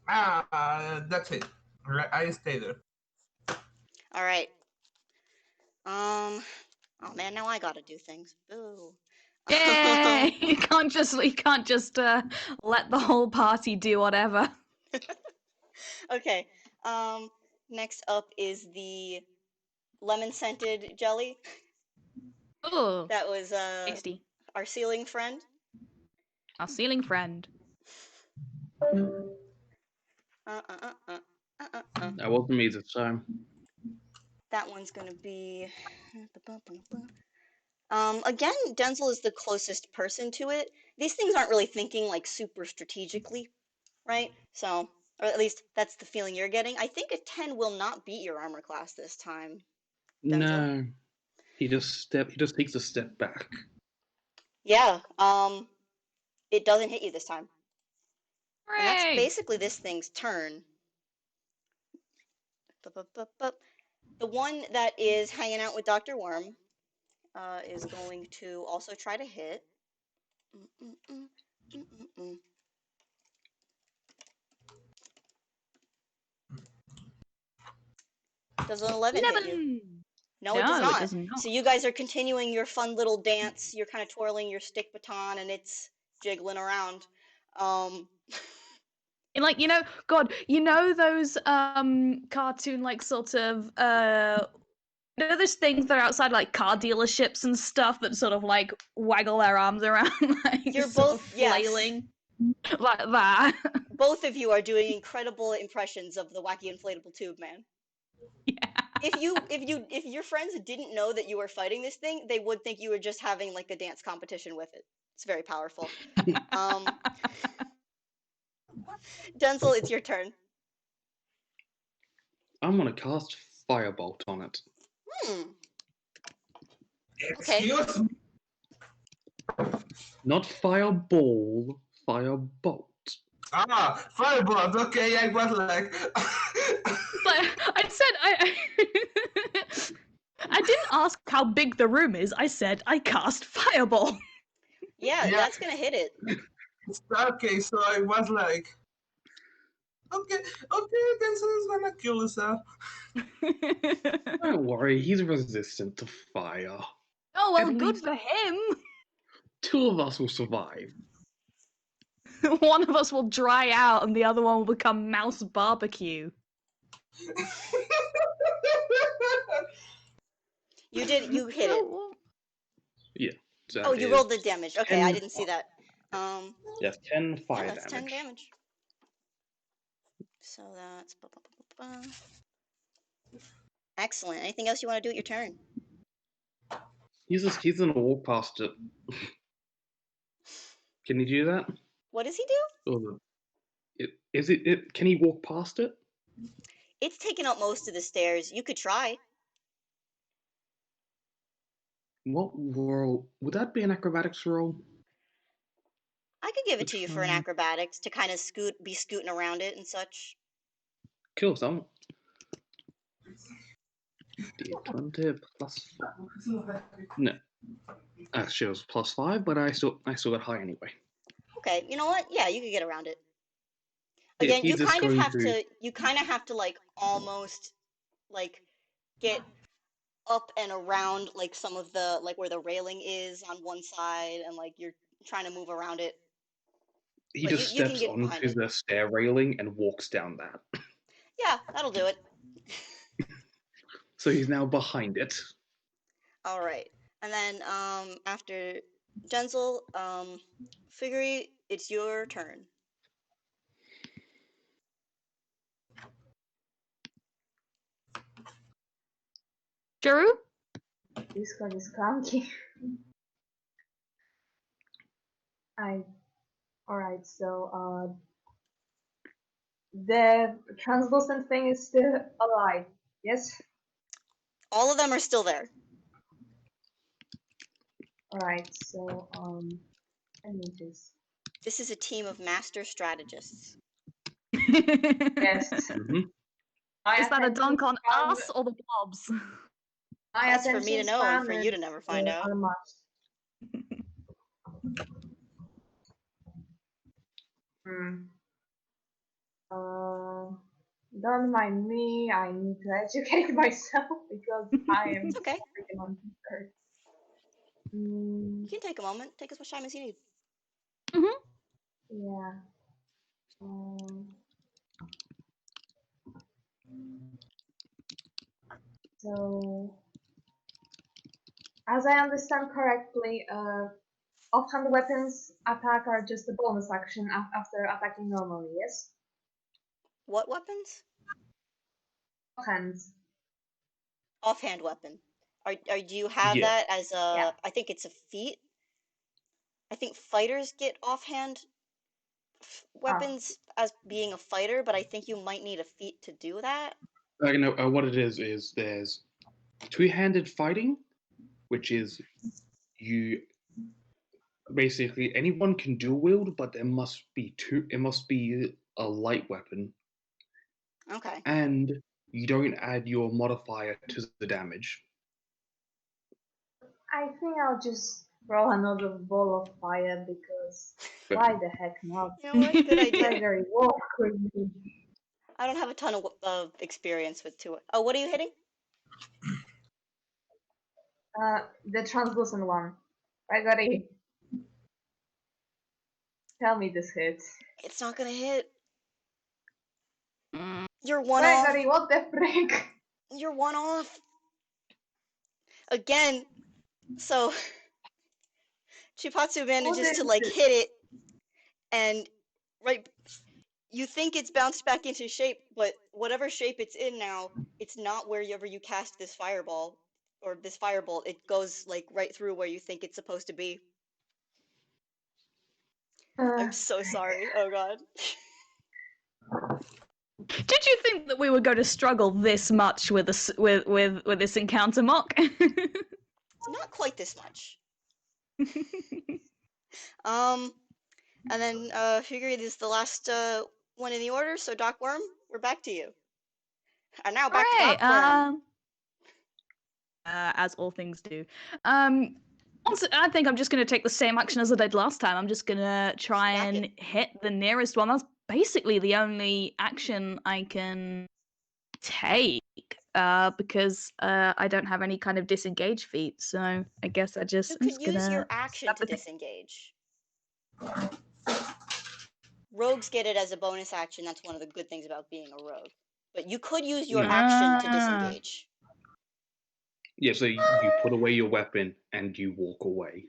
That's it. I stay there. All right. Oh man, now I gotta do things. Boo. Yay! You can't just let the whole party do whatever. Okay. Next up is the lemon scented jelly. Ooh. That was Tasty. our ceiling friend. Our ceiling friend. That wasn't me this time. That one's gonna be. Again, Denzel is the closest person to it. These things aren't really thinking like super strategically, right? So, or at least that's the feeling you're getting. I think a 10 will not beat your armor class this time, Denzel. No, he just takes a step back. Yeah, it doesn't hit you this time. And that's Hooray! basically this thing's turn. The one that is hanging out with Dr. Worm is going to also try to hit. Does an 11 hit you? 11. No, it does No, it not. does not. So you guys are continuing your fun little dance. You're kind of twirling your stick baton and it's jiggling around. And like, God, those cartoon like sort of those things that are outside like car dealerships and stuff that sort of like waggle their arms around like You're sort of both, yes. flailing like that. Both of you are doing incredible impressions of the wacky inflatable tube man. Yeah. If your friends didn't know that you were fighting this thing, they would think you were just having like a dance competition with it. It's very powerful. Denzel, it's your turn. I'm gonna cast Firebolt on it. Okay. Excuse me. Not Fireball, Firebolt. Firebolt. Okay, I was like. But I said I didn't ask how big the room is. I said I cast Fireball. Yeah, Yeah. that's gonna hit it. Okay, so I was like, okay, Denzel is gonna kill himself. Don't worry, he's resistant to fire. Oh, well, At good least for him. 2 of us will survive. One of us will dry out and the other one will become mouse barbecue. You hit it. Yeah. So Oh, you rolled the damage. Okay, I didn't see that. Yes, 10 Yeah, fire that's 10 damage. damage. So that's... Excellent. Anything else you want to do at your turn? He's gonna walk past it. Can he do that? What does he do? Or can he walk past it? It's taking up most of the stairs. You could try. What roll? Would that be an acrobatics roll? I could give it Which to you for an one? acrobatics to kind of be scooting around it and such. Kill some. D20 plus. No. Actually, it was plus 5, but I still got high anyway. Okay, you know what? Yeah, you could get around it. Yeah, Again, he's just going you kind of have to like almost like get up and around like some of the like where the railing is on one side and like you're trying to move around it. He But just you can steps get behind onto it. the stair railing and walks down that. Yeah, that'll do it. So he's now behind it. All right. And then after Denzel, Fuegory, it's your turn. Sharoo? This card is clunky. Alright, so the translucent thing is still alive, yes? All of them are still there. Alright, so I need this. This is a team of master strategists. Yes. Mm-hmm. My Is that a attention dunk on span- us or the blobs? My That's for me to attention know and span for you to is, never find out. unmatched. Don't mind me, I need to educate myself because I am It's okay. freaking unprepared. You can take a moment. Take as much time as you need. Yeah. So, as I understand correctly, offhand weapons attack are just a bonus action after attacking normally, yes? What weapons? Offhands. Offhand weapon. Do you have Yeah. that as a? Yeah. I think it's a feat. I think fighters get offhand weapons as being a fighter, but I think you might need a feat to do that. I know what it is there's two-handed fighting, which is you basically anyone can dual wield, but there must be two. It must be a light weapon, Okay. and you don't add your modifier to the damage. I think I'll just throw another ball of fire because why the heck not? You know what? Good idea. Gregory, walk with me. I don't have a ton of experience with two. Oh, what are you hitting? The translucent one. Gregory, tell me this hits. It's not gonna hit. You're one off. Gregory, what the frick? You're one off. Again. So Chiipatsu manages to like hit it, and right, you think it's bounced back into shape, but whatever shape it's in now, it's not wherever you cast this fireball or this firebolt. It goes like right through where you think it's supposed to be. I'm so sorry. Oh god. Did you think that we were going to struggle this much with this with this encounter, Mock? Not quite this much. And then Fuegory is the last one in the order, so Doc Worm, we're back to you. And now back to Doc Worm. As all things do. On I think I'm just going to take the same action as I did last time. I'm just going to try Whack and it. hit the nearest one. That's basically the only action I can take because I don't have any kind of disengage feat. So I guess I'm You just could use your gonna action stab to the thing. disengage. Rogues get it as a bonus action. That's one of the good things about being a rogue. But you could use your action to disengage. Yeah, so you put away your weapon and you walk away.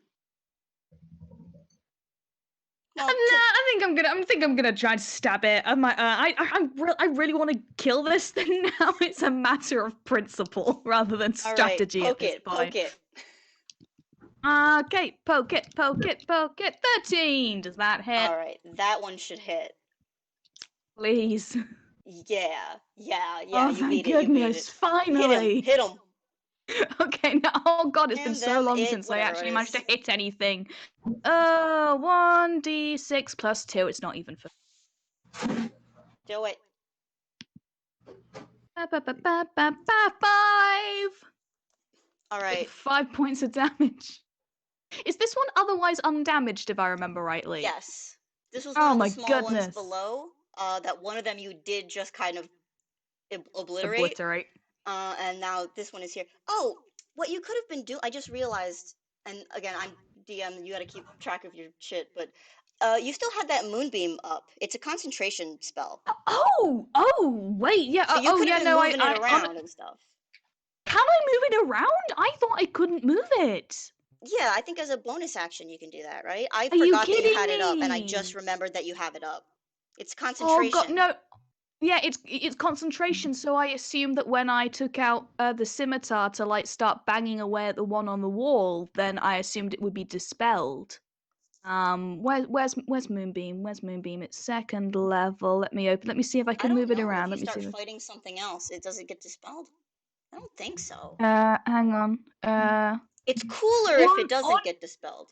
Well, I think I'm gonna try and stab it. I really want to kill this thing now. It's a matter of principle rather than all right, strategy at this point. poke it. Okay, poke it. 13. Does that hit? All right, that one should hit. Please. Yeah, Oh, you thank beat it, you beat goodness! it. Finally. Hit him. Okay, now, oh god, it's been And so them, long it, since I whatever actually it managed to is. hit anything. 1d6 plus 2. It's not even for. Do it. 5. All right. 5 points of damage. Is this one otherwise undamaged, if I remember rightly? Yes. This was Oh one of the my small ones goodness. below. That one of them you did just kind of obliterate. Obliterate. And now this one is here. Oh, what you could have been doing, I just realized, and again, I'm DM, you gotta keep track of your shit, but you still had that moonbeam up. It's a concentration spell. Oh, wait, yeah. So you could have been no, moving it around and stuff. Can I move it around? I thought I couldn't move it. Yeah, I think as a bonus action you can do that, right? I Are you forgot that you kidding had it up, and I me? just remembered that you have it up. It's Oh concentration. god, no. Yeah, it's concentration. So I assumed that when I took out the scimitar to like start banging away at the one on the wall, then I assumed it would be dispelled. Where's Moonbeam? Where's Moonbeam? It's 2nd level. Let me see if I I can don't move it know. around. If you Let me see. start fighting something else, it doesn't get dispelled. I don't think so. Hang on. It's cooler if it doesn't on get dispelled.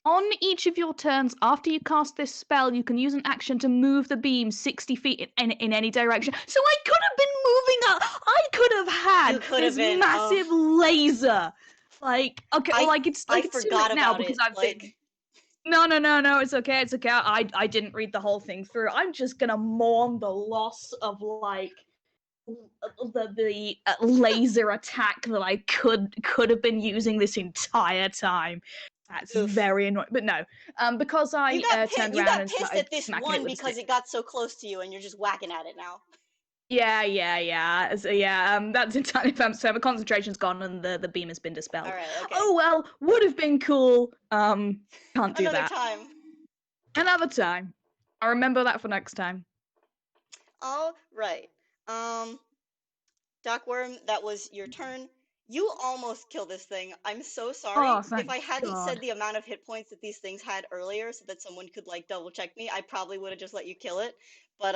On each of your turns, after you cast this spell, you can use an action to move the beam 60 feet in any direction. So I could have been moving up. I could have had You could this have been, massive laser. Like, okay, well, I it's too forgot late now about because it. I've been. No, it's okay. I didn't read the whole thing through. I'm just gonna mourn the loss of like the laser attack that I could have been using this entire time. That's Oof. very annoying. But no, because I turned around and pissed started at this smacking one it with because stick. it got so close to you, and you're just whacking at it now. Yeah. So yeah, that's entirely fair. So the concentration's gone and the beam has been dispelled. All right, okay. Oh well, would have been cool. Can't do Another that. time. Another time. I'll remember that for next time. All right. Dockworm, that was your turn. You almost killed this thing. I'm so sorry. Oh, thank If I hadn't God. said the amount of hit points that these things had earlier so that someone could like double check me, I probably would have just let you kill it. But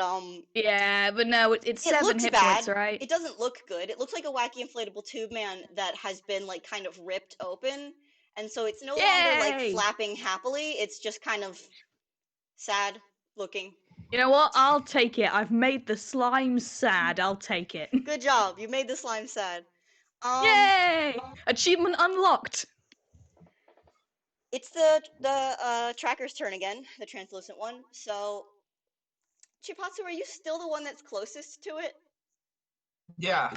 Yeah, but no, it's 7 looks hit bad. points, right? It doesn't look good. It looks like a wacky inflatable tube man that has been like kind of ripped open. And so it's no longer like Yay! flapping happily. It's just kind of sad looking. You know what? I'll take it. I've made the slime sad. I'll take it. Good job. You made the slime sad. Yay! Achievement unlocked. It's the tracker's turn again, the translucent one. So, Chiipatsu, are you still the one that's closest to it? Yeah.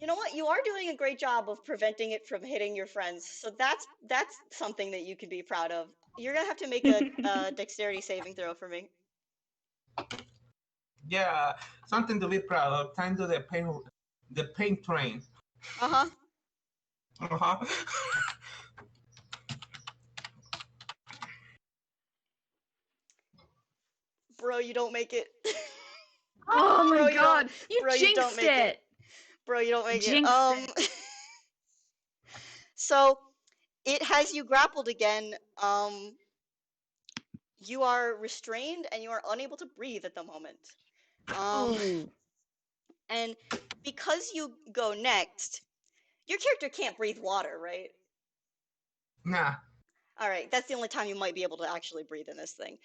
You know what? You are doing a great job of preventing it from hitting your friends. So that's something that you can be proud of. You're gonna have to make a dexterity saving throw for me. Yeah. Something to be proud of. Time to the pain train. Uh-huh. Uh-huh. Bro, you don't make it. Oh Bro, my you God! bro, You you don't jinxed make it. it. Bro, you don't make it. Jinxed So it has you grappled again. You are restrained and you are unable to breathe at the moment. Oh. And because you go next, your character can't breathe water, right? Nah. All right, that's the only time you might be able to actually breathe in this thing.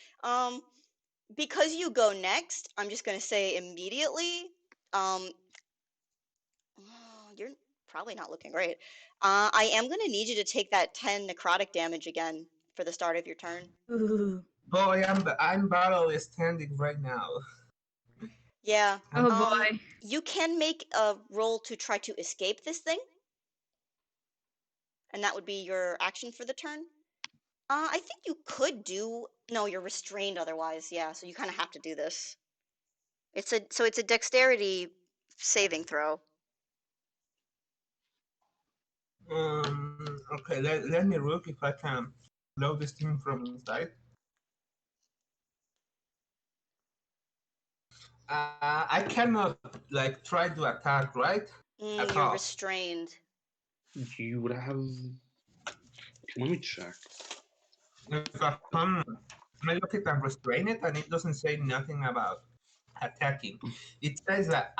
Because you go next, I'm just gonna say immediately. You're probably not looking great. I am going to need you to take that 10 necrotic damage again for the start of your turn. Ooh. Boy, I'm barely standing right now. Yeah. Oh boy. You can make a roll to try to escape this thing. And that would be your action for the turn. I think you could do... No, you're restrained otherwise. Yeah, so you kind of have to do this. It's a dexterity saving throw. Okay, let me look if I can load this thing from inside. I cannot like try to attack, right? At You're all. restrained. You would have. Let me check. I look at and restrain it, and it doesn't say nothing about attacking. It says that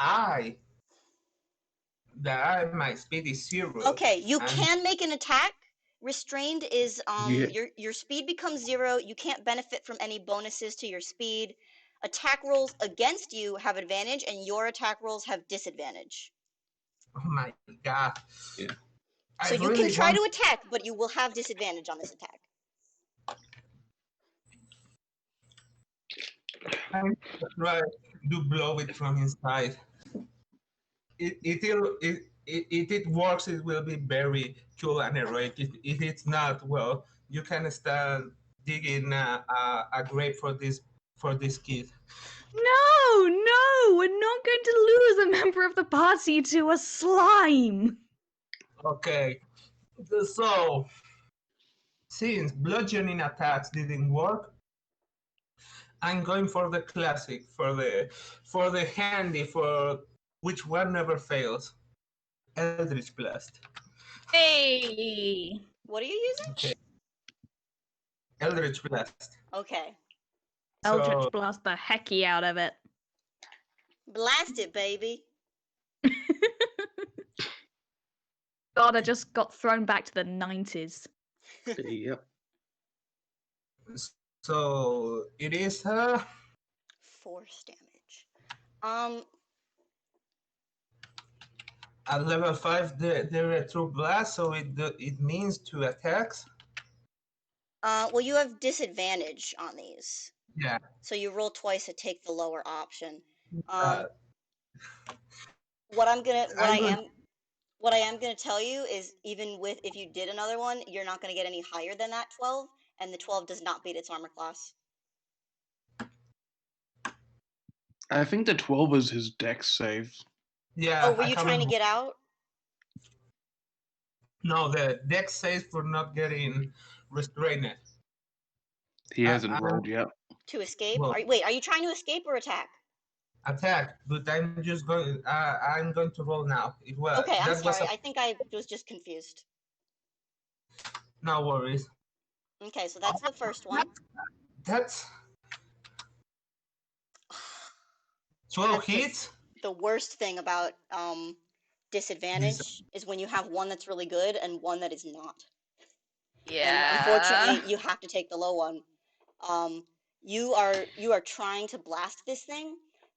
my speed is 0. Okay, you and can make an attack. Restrained is Yeah. your speed becomes 0. You can't benefit from any bonuses to your speed. Attack rolls against you have advantage, and your attack rolls have disadvantage. oh my god. Yeah. So you can try to attack, but you will have disadvantage on this attack. I try to blow it from inside. If it works, it will be very cool and heroic. If it's not, well, you can start digging a grave for this kid. No, we're not going to lose a member of the party to a slime. Okay, so since bludgeoning attacks didn't work, I'm going for the classic, for the handy, for which one never fails. Eldritch Blast. Hey. What are you using? Okay. Eldritch Blast. Okay. Eldritch So, blast the hecky out of it. Blast it, baby. God, I just got thrown back to the 90s. Yep. so it is Force damage. at level 5 the retro blast, so it means 2 attacks. Well, you have disadvantage on these. Yeah. So you roll twice to take the lower option. Uh, What I am gonna tell you is, even with, if you did another one, you're not gonna get any higher than that 12, and the 12 does not beat its armor class. I think the 12 was his dex save. Yeah. Oh, were you trying to get out? No, the dex says for not getting restrained. He hasn't rolled yet. To escape? Well, Wait, are you trying to escape or attack? Attack, but I'm just going. I'm going to roll now. Okay, I'm sorry. I think I was just confused. No worries. Okay, so that's the first one. That's 12 That's hits. The worst thing about disadvantage is when you have one that's really good and one that is not. Yeah. And unfortunately, you have to take the low one. You are trying to blast this thing,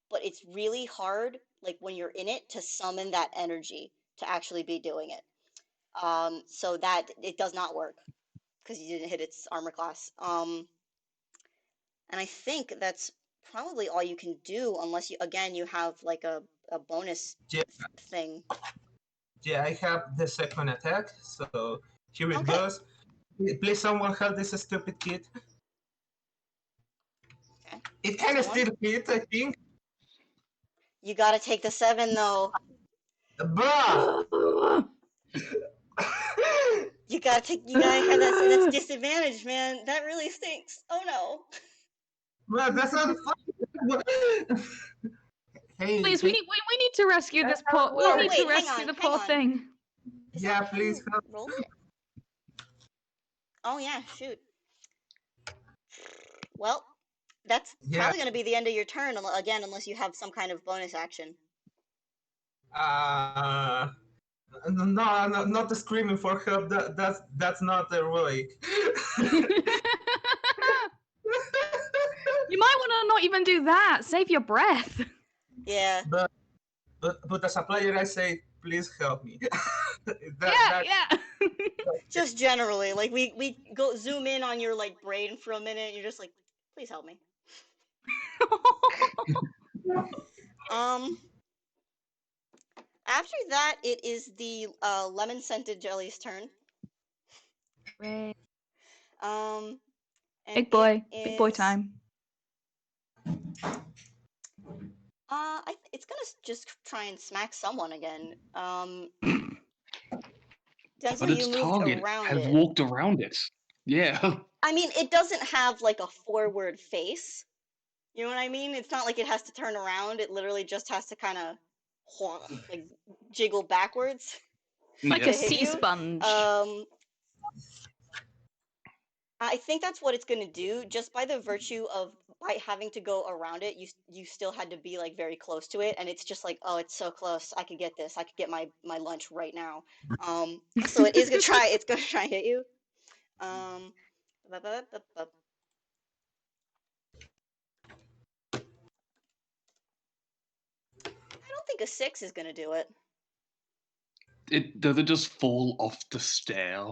but it's really hard, like when you're in it, to summon that energy to actually be doing it. So that it does not work because you didn't hit its armor class. And I think that's probably all you can do, unless you have like a bonus thing. Yeah, I have the second attack, so here it goes. Please, someone help this stupid kid. Okay. It kind of still hits, I think. You gotta take the 7 though. Bruh! You gotta have that. That's disadvantage, man. That really stinks. Oh no. Bruh, that's not funny. Hey, Please, we need to rescue this poor. Oh, We need to wait, rescue the hang poor on. thing. Is yeah, that how please you help. rolled it? Oh yeah, shoot. Well, that's probably gonna be the end of your turn again, unless you have some kind of bonus action. No, not the screaming for help. That's not heroic. You might want to not even do that. Save your breath. Yeah. But as a player, I say, please help me. Yeah. Just generally, like we go zoom in on your like brain for a minute. And you're just like, please help me. After that, it is the lemon scented jelly's turn. Right. And Big boy is, time. it's gonna just try and smack someone again. Denzel, But you its moved target around has it. walked around it. Yeah. I mean, it doesn't have like a forward face. You know what I mean? It's not like it has to turn around. It literally just has to kind of like jiggle backwards Like to a Yeah. hit sea you. sponge. I think that's what it's gonna do. Just by the virtue of by having to go around it, you still had to be like very close to it, and it's just like, oh, it's so close. I could get this. I could get my lunch right now. So it is gonna try. It's gonna try and hit you. Ba- ba- ba- ba- I don't think a 6 is gonna do it. It does it just fall off the stair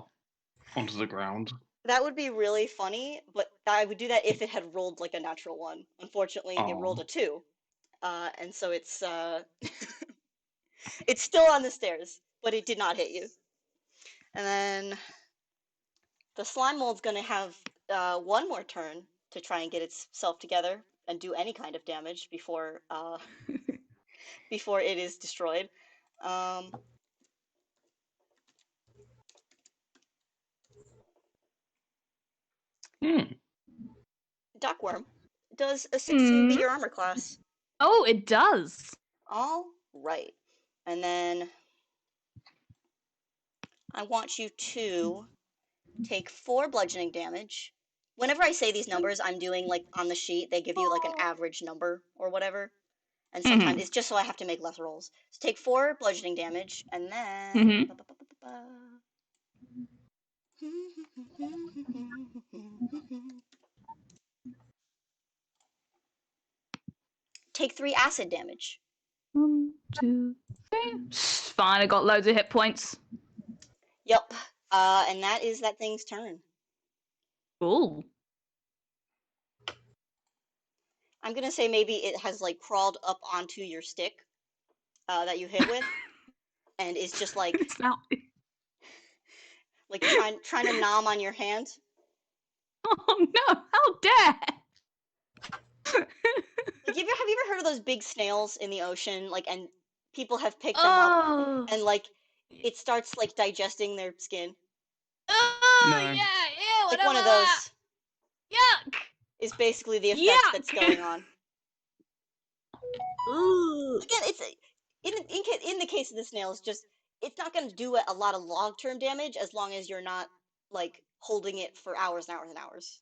onto the ground? That would be really funny, but I would do that if it had rolled like a natural one. Unfortunately, it rolled a 2, and so it's it's still on the stairs, but it did not hit you. And then the slime mold's gonna have one more turn to try and get itself together and do any kind of damage before before it is destroyed. Duckworm, does a 16 beat your armor class? Oh, it does. All right. And then I want you to take 4 bludgeoning damage. Whenever I say these numbers, I'm doing like on the sheet, they give you like an average number or whatever. And sometimes it's just so I have to make less rolls. So take 4 bludgeoning damage, and then take 3 acid damage. 1, 2, 3. Fine, I got loads of hit points. Yep. And that is that thing's turn. Cool. I'm gonna say maybe it has like crawled up onto your stick that you hit with, and is just like It's not. like trying to nom on your hand. Oh no! How dare! Like, have you ever heard of those big snails in the ocean? Like, and people have picked them up, and like it starts like digesting their skin. Oh No. yeah, ew, Like one of those Yuck! is basically the effect that's going on. Ooh. Again, it's in the case of the snails, just it's not going to do a lot of long-term damage as long as you're not like holding it for hours and hours and hours.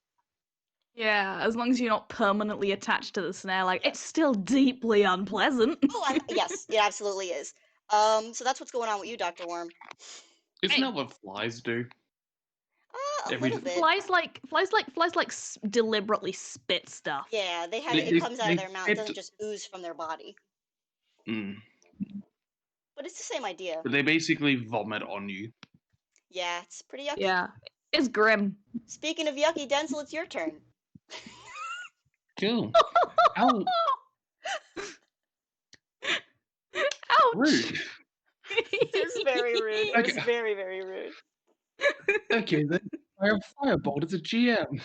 Yeah, as long as you're not permanently attached to the snare, like Yes. it's still deeply unpleasant. Oh, yes, it absolutely is. So that's what's going on with you, Dr. Worm. Isn't that what flies do? A little bit. Flies deliberately spit stuff. Yeah, They- it comes out of they their mouth. It spit- doesn't just ooze from their body. Mm. But it's the same idea. But they basically vomit on you. Yeah, it's pretty yucky. Yeah, it's grim. Speaking of yucky, Denzel, it's your turn. Cool. How Ouch! rude. It was very rude. It was Okay. very, very rude. Okay, then fire firebolt as a GM.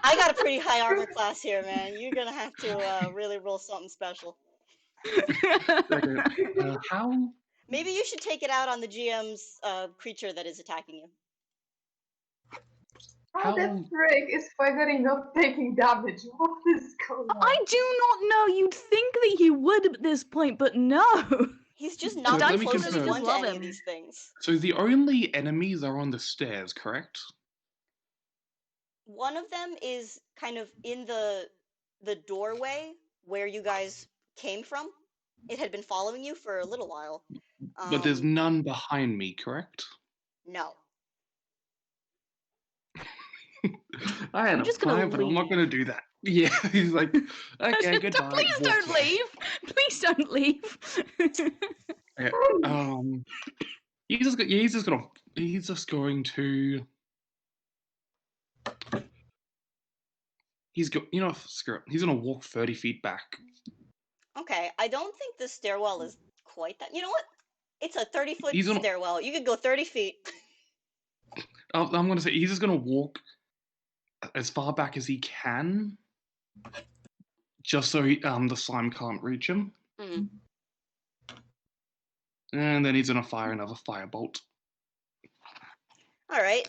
I got a pretty high armor class here, man. You're gonna have to really roll something special. Okay, how? Maybe you should take it out on the GM's creature that is attacking you. How the frick is Fuegory not taking damage? What is going on? I do not know. You'd think that he would at this point, but no. He's just So not let me close as confirm. one to Love any of him. these things. So the only enemies are on the stairs, correct? One of them is kind of in the doorway where you guys came from. It had been following you for a little while. But there's none behind me, correct? No. I had I'm a just gonna plan, but I'm not leave. going to do that. Yeah, he's like, okay, goodbye. Please don't walks away. leave. Please don't leave. Yeah, he's just going to. Screw it. He's gonna walk 30 feet back. Okay, I don't think the stairwell is quite that. You know what? It's a 30-foot He's gonna. stairwell. You could go 30 feet. I'm gonna say he's just gonna walk as far back as he can, just so the slime can't reach him. Mm. And then he's gonna fire another firebolt. All right.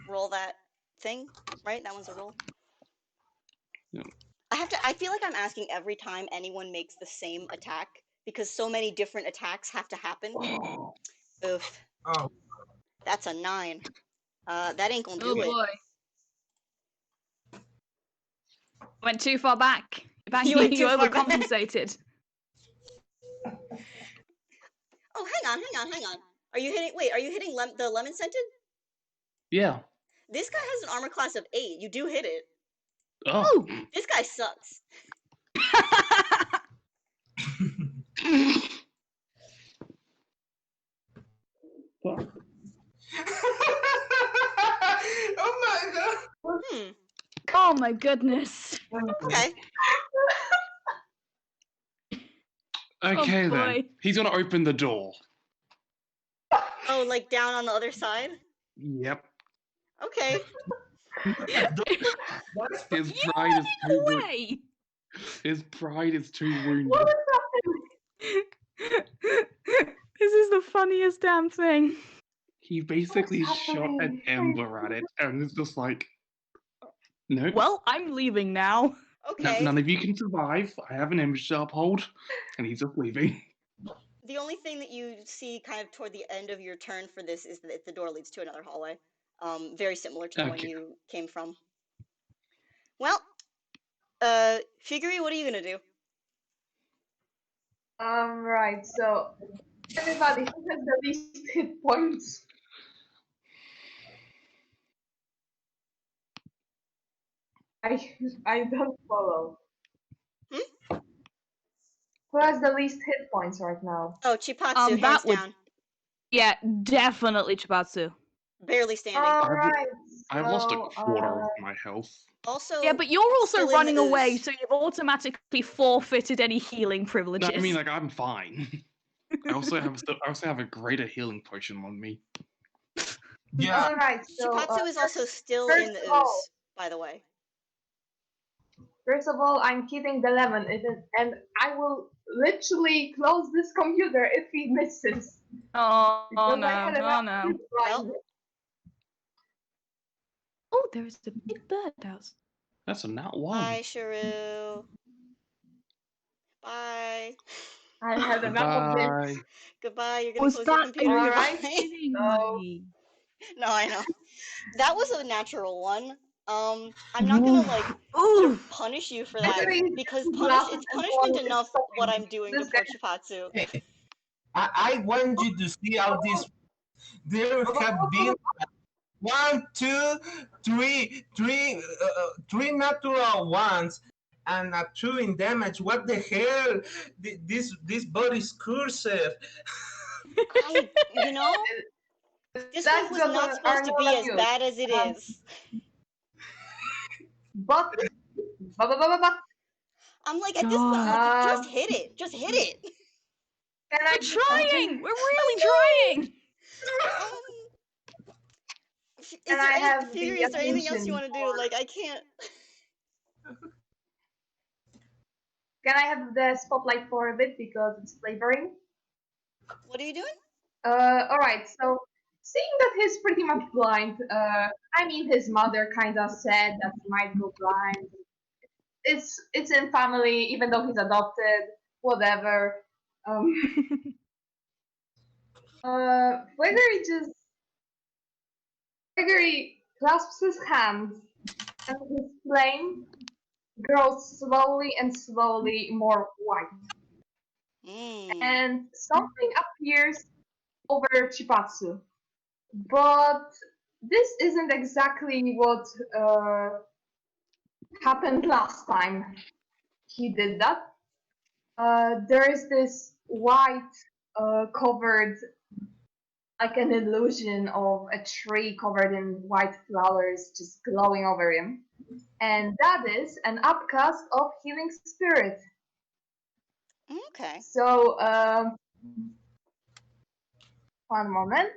Roll that thing. Right? That one's a roll. Yeah. I feel like I'm asking every time anyone makes the same attack because so many different attacks have to happen. Oof. Oh, That's a 9. That ain't gonna Oh do it. boy. Went too far back. You went too far back. Overcompensated. Oh, hang on. Are you hitting? Wait, are you hitting the lemon scented? Yeah. This guy has an armor class of 8. You do hit it. Oh. This guy sucks. Fuck. oh my god! Hmm. Oh my goodness. Okay. Okay Oh, then. boy. He's gonna open the door. Oh, like down on the other side? Yep. Okay. His You pride is too went wounded. away. His pride is too wounded. What is happening? This is the funniest damn thing. He basically What's shot an happening? ember at it, and it's just like, nope. Well, I'm leaving now. Okay. None of you can survive. I have an image to uphold, and he's just leaving. The only thing that you see kind of toward the end of your turn for this is that the door leads to another hallway. Very similar to the one Okay. you came from. Well, Fuegory, what are you gonna do? Right, so everybody who has the least hit points. I don't follow. Hmm? Who has the least hit points right now? Oh, Chiipatsu, hands that would- down. Yeah, definitely Chiipatsu. Barely standing. Alright, I've lost a so, quarter of my health. Also, Yeah, but you're also still in running the away, ooze. so you've automatically forfeited any healing No, privileges. I mean, like, I'm fine. I also have a greater healing potion on me. Yeah. alright, so Chiipatsu is also still first in the of all- ooze, by the way. first of all, I'm keeping the lemon, and I will literally close this computer if he misses. Oh, Because no, I had oh enough no. to blind it. Oh, there is a big bird house. That's a nat 1. Bye, Sharoo. Bye. I had enough of this. Bye. Goodbye. You're gonna Was close your that computer. All Goodbye. right. kidding So- me? No, I know. That was a natural one. I'm not gonna like Ooh. punish you for that Actually, because this laugh it's and punishment all enough is what stopping. I'm doing This to guy- poor Chiipatsu. I want you to see how this. There have been 1, 2, 3, 3 natural ones and a 2 in damage. What the hell? This body's cursed. You know, this That's one was because not our supposed to be normal as use. bad as it is. But, I'm like, at this point, I'm like, Um, just hit it. Just hit it. can I We're do trying! something? We're really trying! Is Can there I any, have the Fuegory, is there anything else you attention want to do? Like, I can't. Can I have the spotlight for a bit because it's flavoring? What are you doing? Alright, so seeing that he's pretty much blind, I mean his mother kinda said that he might go blind. It's in family, even though he's adopted, whatever. Fuegory clasps his hands and his flame grows slowly and slowly more white. And something appears over Chiipatsu. But this isn't exactly what happened last time he did that. There is this white covered, like an illusion of a tree covered in white flowers just glowing over him. And that is an upcast of Healing Spirit. Okay. So, one moment.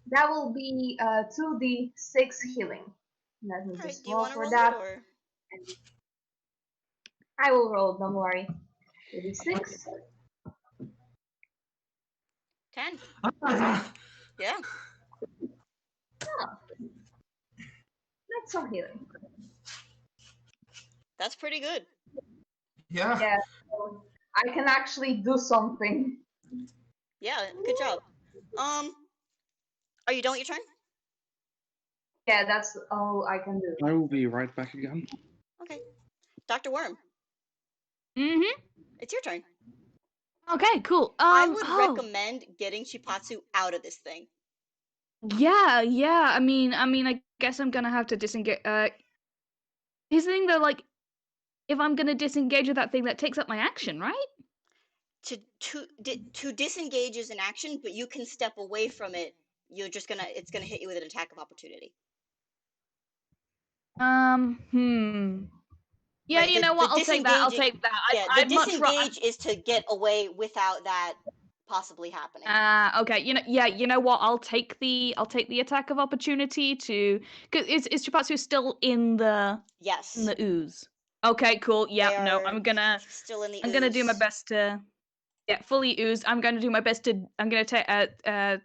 That will be 2d6 healing. Let me All right. just Do you roll want to for roll that. it or? I will roll, don't worry. 2d6. 10. Ah, Yeah. Oh, that's some healing. That's pretty good. yeah. Yeah, so I can actually do something. Yeah. Good job. Are you done with your turn? Yeah, that's all I can do. I will be right back again. Okay. Dr. Worm, Mm-hmm. it's your turn. Okay, cool. I would recommend getting Chiipatsu out of this thing. Yeah. I mean, I guess I'm gonna have to disengage. Here's the thing, though. Like, if I'm gonna disengage with that thing, that takes up my action, right? To disengage is an action, but you can step away from it. It's gonna hit you with an attack of opportunity. Yeah, Right, you know what? I'll take that. I'll take that. I'd much rather. disengage is to get away without that possibly happening. Okay. You know what? I'll take the attack of opportunity to. Cause is Chiipatsu still in the Yes, ooze? Okay, cool. they Yeah, no, are I'm gonna still in the do my ooze. best to fully ooze. I'm gonna do my best to. I'm gonna take step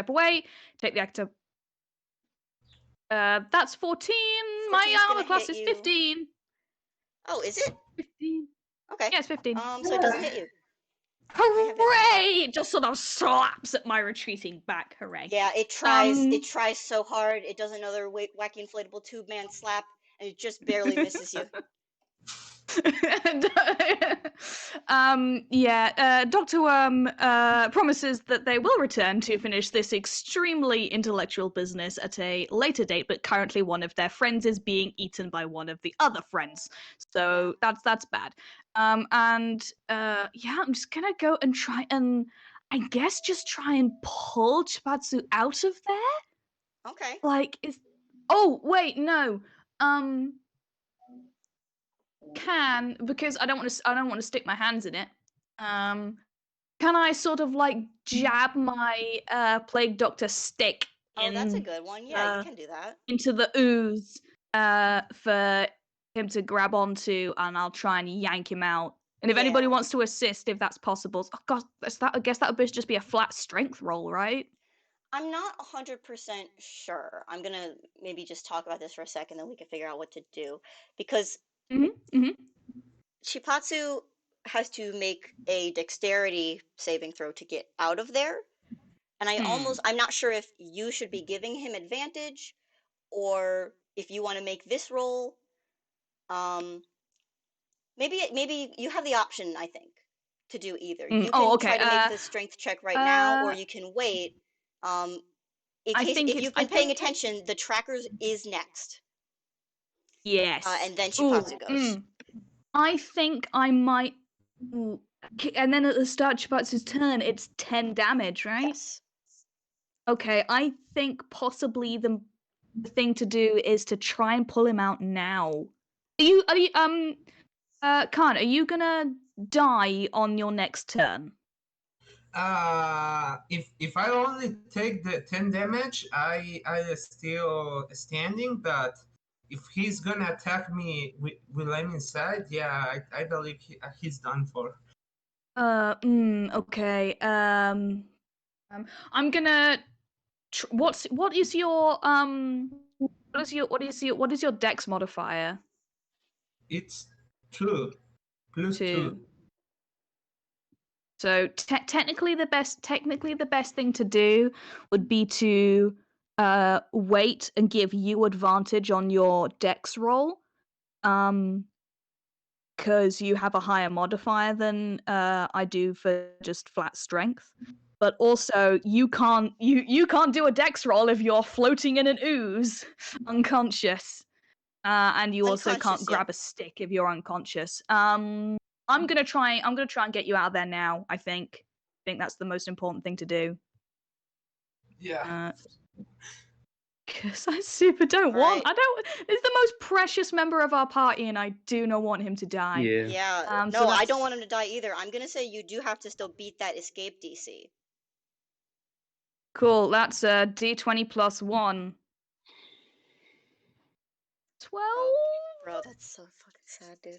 away, take the actor. That's 14. 14's My armor gonna class hit is you. 15. Oh, is it? 15. Okay. Yeah, it's 15. So it doesn't hit you. Hooray! It just sort of slaps at my retreating back. Hooray. Yeah, it tries so hard. It does another wacky inflatable tube man slap, and it just barely misses you. Dr. Worm promises that they will return to finish this extremely intellectual business at a later date, but currently one of their friends is being eaten by one of the other friends. So that's bad. I'm just gonna go and try and I guess just try and pull Chiipatsu out of there. Okay. Like oh wait, no. Can, because I don't want to stick my hands in it. Can I sort of like jab my plague doctor stick Oh, that's a good one. Yeah, you can do that. into the ooze for him to grab onto, and I'll try and yank him out. And if anybody wants to assist, if that's possible, oh god, I guess that would just be a flat strength roll, right? I'm not 100% sure. I'm gonna maybe just talk about this for a second, then we can figure out what to do. Because Chiipatsu has to make a dexterity saving throw to get out of there. And I'm not sure if you should be giving him advantage or if you want to make this roll. Maybe you have the option, I think, to do either. You can try to make the strength check right now, or you can wait. If you've been paying attention, the trackers is next. Yes. And then Chiipatsu goes. I think I might. And then at the start of Chiipatsu's turn, it's 10 damage, right? Yes. Okay, I think possibly the thing to do is to try and pull him out now. Khan, are you gonna die on your next turn? If I only take the 10 damage, I still standing, but if he's gonna attack me while I'm inside, yeah, I believe he's done for. Okay. I'm gonna. What is your dex modifier? It's 2 plus 2. So technically the best thing to do would be to wait and give you advantage on your dex roll. Because you have a higher modifier than I do for just flat strength. But also you can't do a dex roll if you're floating in an ooze unconscious. And you also Unconscious, can't yeah. grab a stick if you're unconscious. I'm gonna try and get you out of there now. I think that's the most important thing to do. Yeah. Because I super don't want. Alright. I don't. It's the most precious member of our party, and I do not want him to die. Yeah. Yeah. So No, I that's don't want him to die either. I'm gonna say you do have to still beat that escape DC. cool. That's a D20 plus 1. 12. Bro, that's so fucking sad, dude.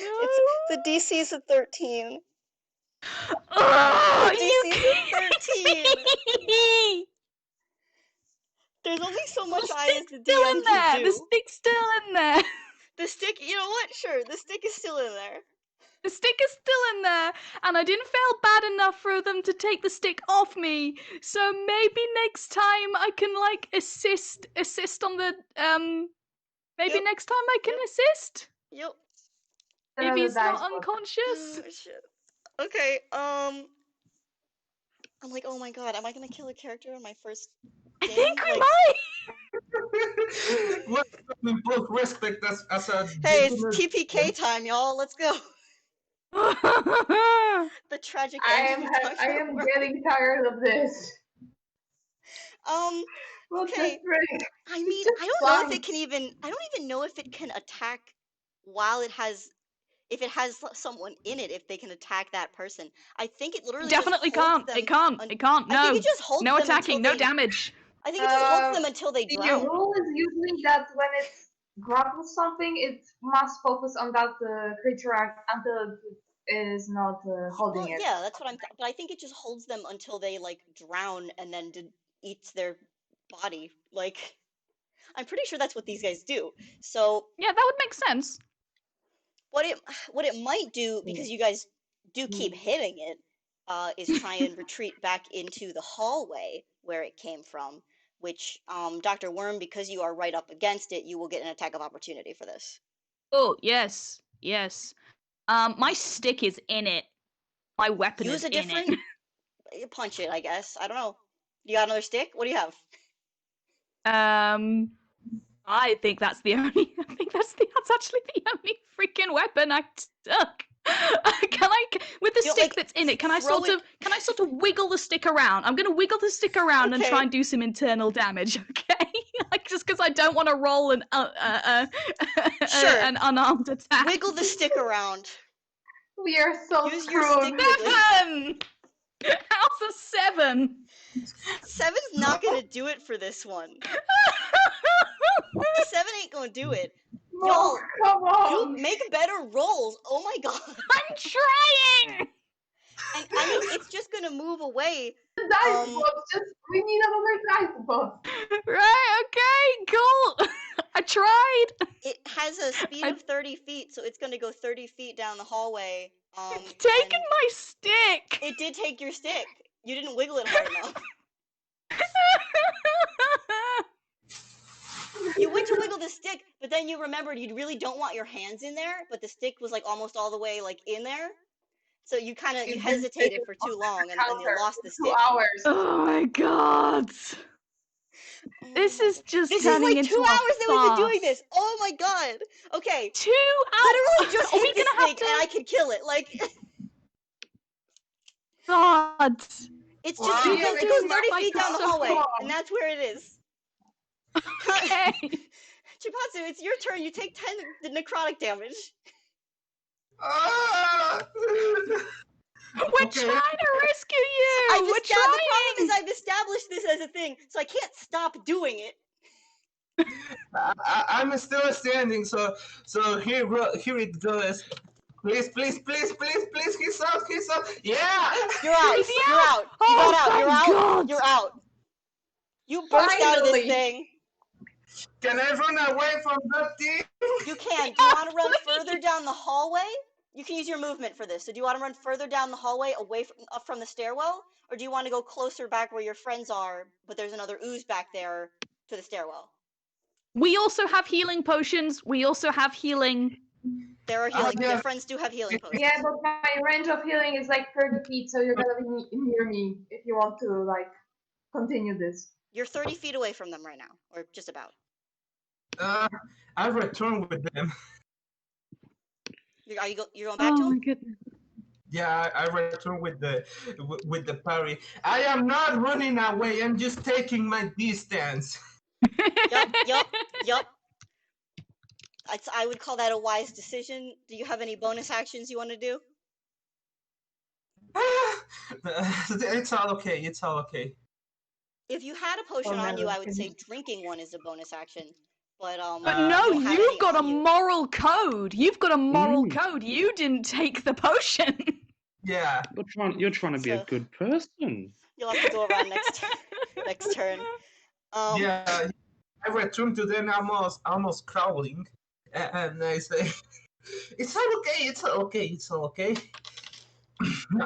No. It's the DC's a 13. Oh, The you DC's a 13. There's only so The much I as stick's the still DM in can there. do. The stick's still in there. The stick, you know what? Sure, the stick is still in there. The stick is still in there, and I didn't feel bad enough for them to take the stick off me. So maybe next time I can like assist on the Maybe Yep. next time I can Yep. assist Yep. if Another he's not dice roll. unconscious. Oh, shit. Okay, I'm like, oh my god, am I gonna kill a character on my first I game? think we Like, might. Well, we both respect us as a hey, it's gentleman. TPK time, y'all. Let's go. The tragic I ending of Dr. am Worm. getting tired of this. What Okay. the frick? I mean, just I don't know if it fun. can even. I don't even know if it can attack while it has. If it has someone in it, if they can attack that person. I think it literally Definitely just holds can't. them. It can't. It can't. I think No. it just holds No them attacking. until No they. damage. I think it just holds them until they The drown. rule is usually that when it's grapples something, it must focus on that creature until it is not holding Well, it. yeah, that's what I'm. But I think it just holds them until they like drown and then eats their body. Like, I'm pretty sure that's what these guys do. So Yeah, that would make sense. what it might do, because you guys do keep hitting it, is try and retreat back into the hallway where it came from. Which, Dr. Worm, because you are right up against it, you will get an attack of opportunity for this. Oh yes, yes. My stick is in it. My weapon Use is a in different. Punch it, I guess. I don't know. You got another stick? What do you have? it. I think that's the only. I think that's actually the only freaking weapon I took. Can I, with the You know, stick like, that's in it? Can I throw sort of wiggle the stick around? I'm gonna wiggle the stick around and Okay. try and do some internal damage. Okay, like just because I don't want to roll Sure. an unarmed attack. Wiggle the stick around. We are so Use your screwed. stick wiggling. 7. How's a 7? 7's not gonna do it for this one. 7 ain't gonna do it. Y'all, Oh, come on. you make better rolls. Oh my god. I'm trying. And I mean, it's just gonna move away. Dice box. We need another dice box. Right. Okay. Cool. I tried. It has a speed of 30 feet, so it's gonna go 30 feet down the hallway. It's taken and my stick. it did take your stick. You didn't wiggle it hard enough. You went to wiggle the stick, but then you remembered you really don't want your hands in there, but the stick was like almost all the way like in there. So you kind of you hesitated for too long and you lost the 2 stick. hours. Oh my god. This is just This is turning like 2 into hours that we've been doing farce. this. Oh my god. Okay. 2 hours. Literally just Are we hit the gonna have stick and I could kill it. Like God. it's Wow. just it goes 30 Like, feet down the so hallway, long. and that's where it is. Okay. Chiipatsu, it's your turn. You take 10 necrotic damage. Ah! We're Okay. trying to rescue you. We're The problem is trying. I've established this as a thing, so I can't stop doing it. I'm still standing, so here it goes. Please, please, please, please, please, he's out. Yeah! You're out. Is he You're out? out. You Oh, got out. You're thank out. God. You're out. You burst out of this Finally. thing. Can I run away from that thing? You can. Do you want to run further down the hallway? You can use your movement for this. So do you want to run further down the hallway away from the stairwell? Or do you want to go closer back where your friends are, but there's another ooze back there to the stairwell? We also have healing potions. We also have healing. There are healing. yeah. Your friends do have healing potions. Yeah, but my range of healing is like 30 feet, so you're gonna be near me if you want to like continue this. You're 30 feet away from them right now, or just about. I return with them. You're going back to Oh him? my goodness. Yeah, I return with the parry. I am not running away. I'm just taking my distance. Yup. I would call that a wise decision. Do you have any bonus actions you want to do? It's all okay. It's all okay. If you had a potion I'll on you, never I would say finish. drinking one is a bonus action. But But Uh, no, you don't have you've any got a on you. moral code. You've got a moral Mm. code. You didn't take the potion. yeah. You're trying to be a So good person. you'll have to go around next turn. Yeah. I return to them almost crawling, and I say, "It's all okay. It's all okay. It's all okay."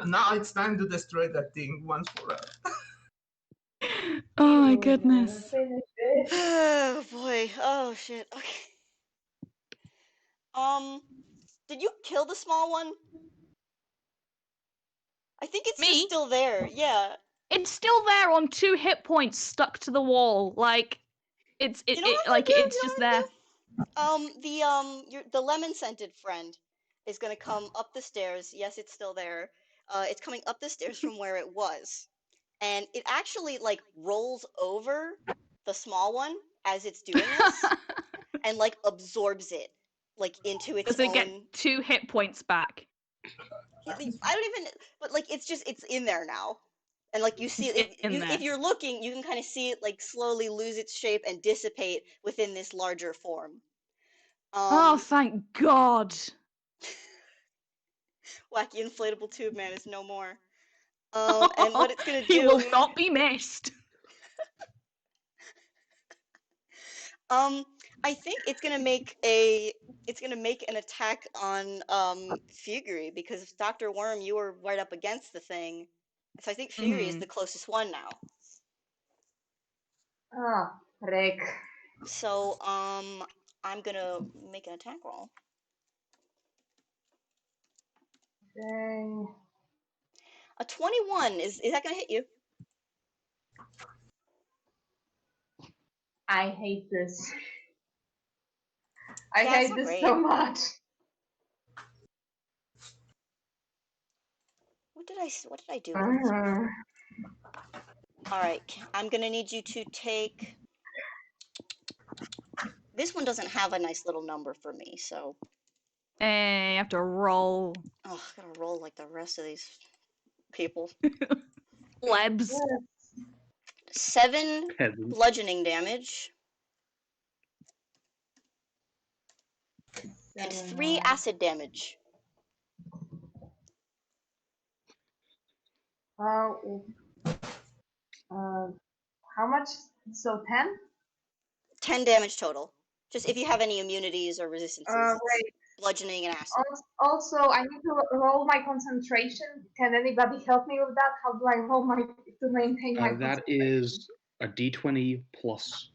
Now it's time to destroy that thing once for all. Oh my You will never goodness. finish it. Oh boy. Oh shit. Okay. Did you kill the small one? I think it's just Me? still there. Yeah. It's still there on 2 hit points stuck to the wall. Like it's You know what I'm gonna do? it's You know just what I'm there. gonna do? The lemon scented friend is gonna come up the stairs. Yes, it's still there. It's coming up the stairs from where it was, and it actually like rolls over the small one as it's doing this, and like absorbs it like into its Does it get own. 2 hit points back? I don't even. But like it's in there now, and like you see It's it. in If there. you're looking, you can kind of see it like slowly lose its shape and dissipate within this larger form. Oh, thank God. Wacky inflatable tube man is no more. And what it's gonna He do, will not be missed. I think it's gonna make an attack on Fuegory because Dr. Worm, you were right up against the thing, so I think Fuegory is the closest one now. Oh, Rick. So I'm gonna make an attack roll. Dang. A 21 is that gonna hit you? I hate this. I Yeah, it's hate not this great. so much. What did I do with this? All right, I'm gonna need you to take. This one doesn't have a nice little number for me, so Hey, you have to roll. I gotta roll like the rest of these people. Lebs. 7 Peasant. bludgeoning damage and 3 acid damage. How much? So 10? 10 damage total. Just if you have any immunities or resistances, it's Wait. bludgeoning and acid. Also, I need to roll my concentration. Can anybody help me with that? How do I roll to maintain my That concentration? is a d20 plus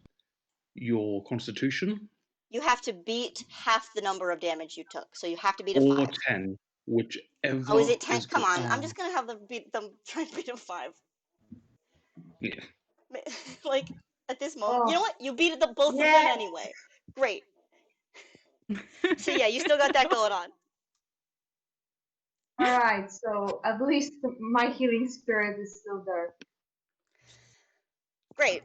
your constitution, You have to beat half the number of damage you took, so you have to beat a or 5. 10, whichever Oh, is it 10? is Come on, I'm just gonna have them try and beat a 5. yeah. Like, at this moment. You know what? You beat both of them Yeah. anyway. Great. So yeah, you still got that going on. Alright, so at least my healing spirit is still there. Great.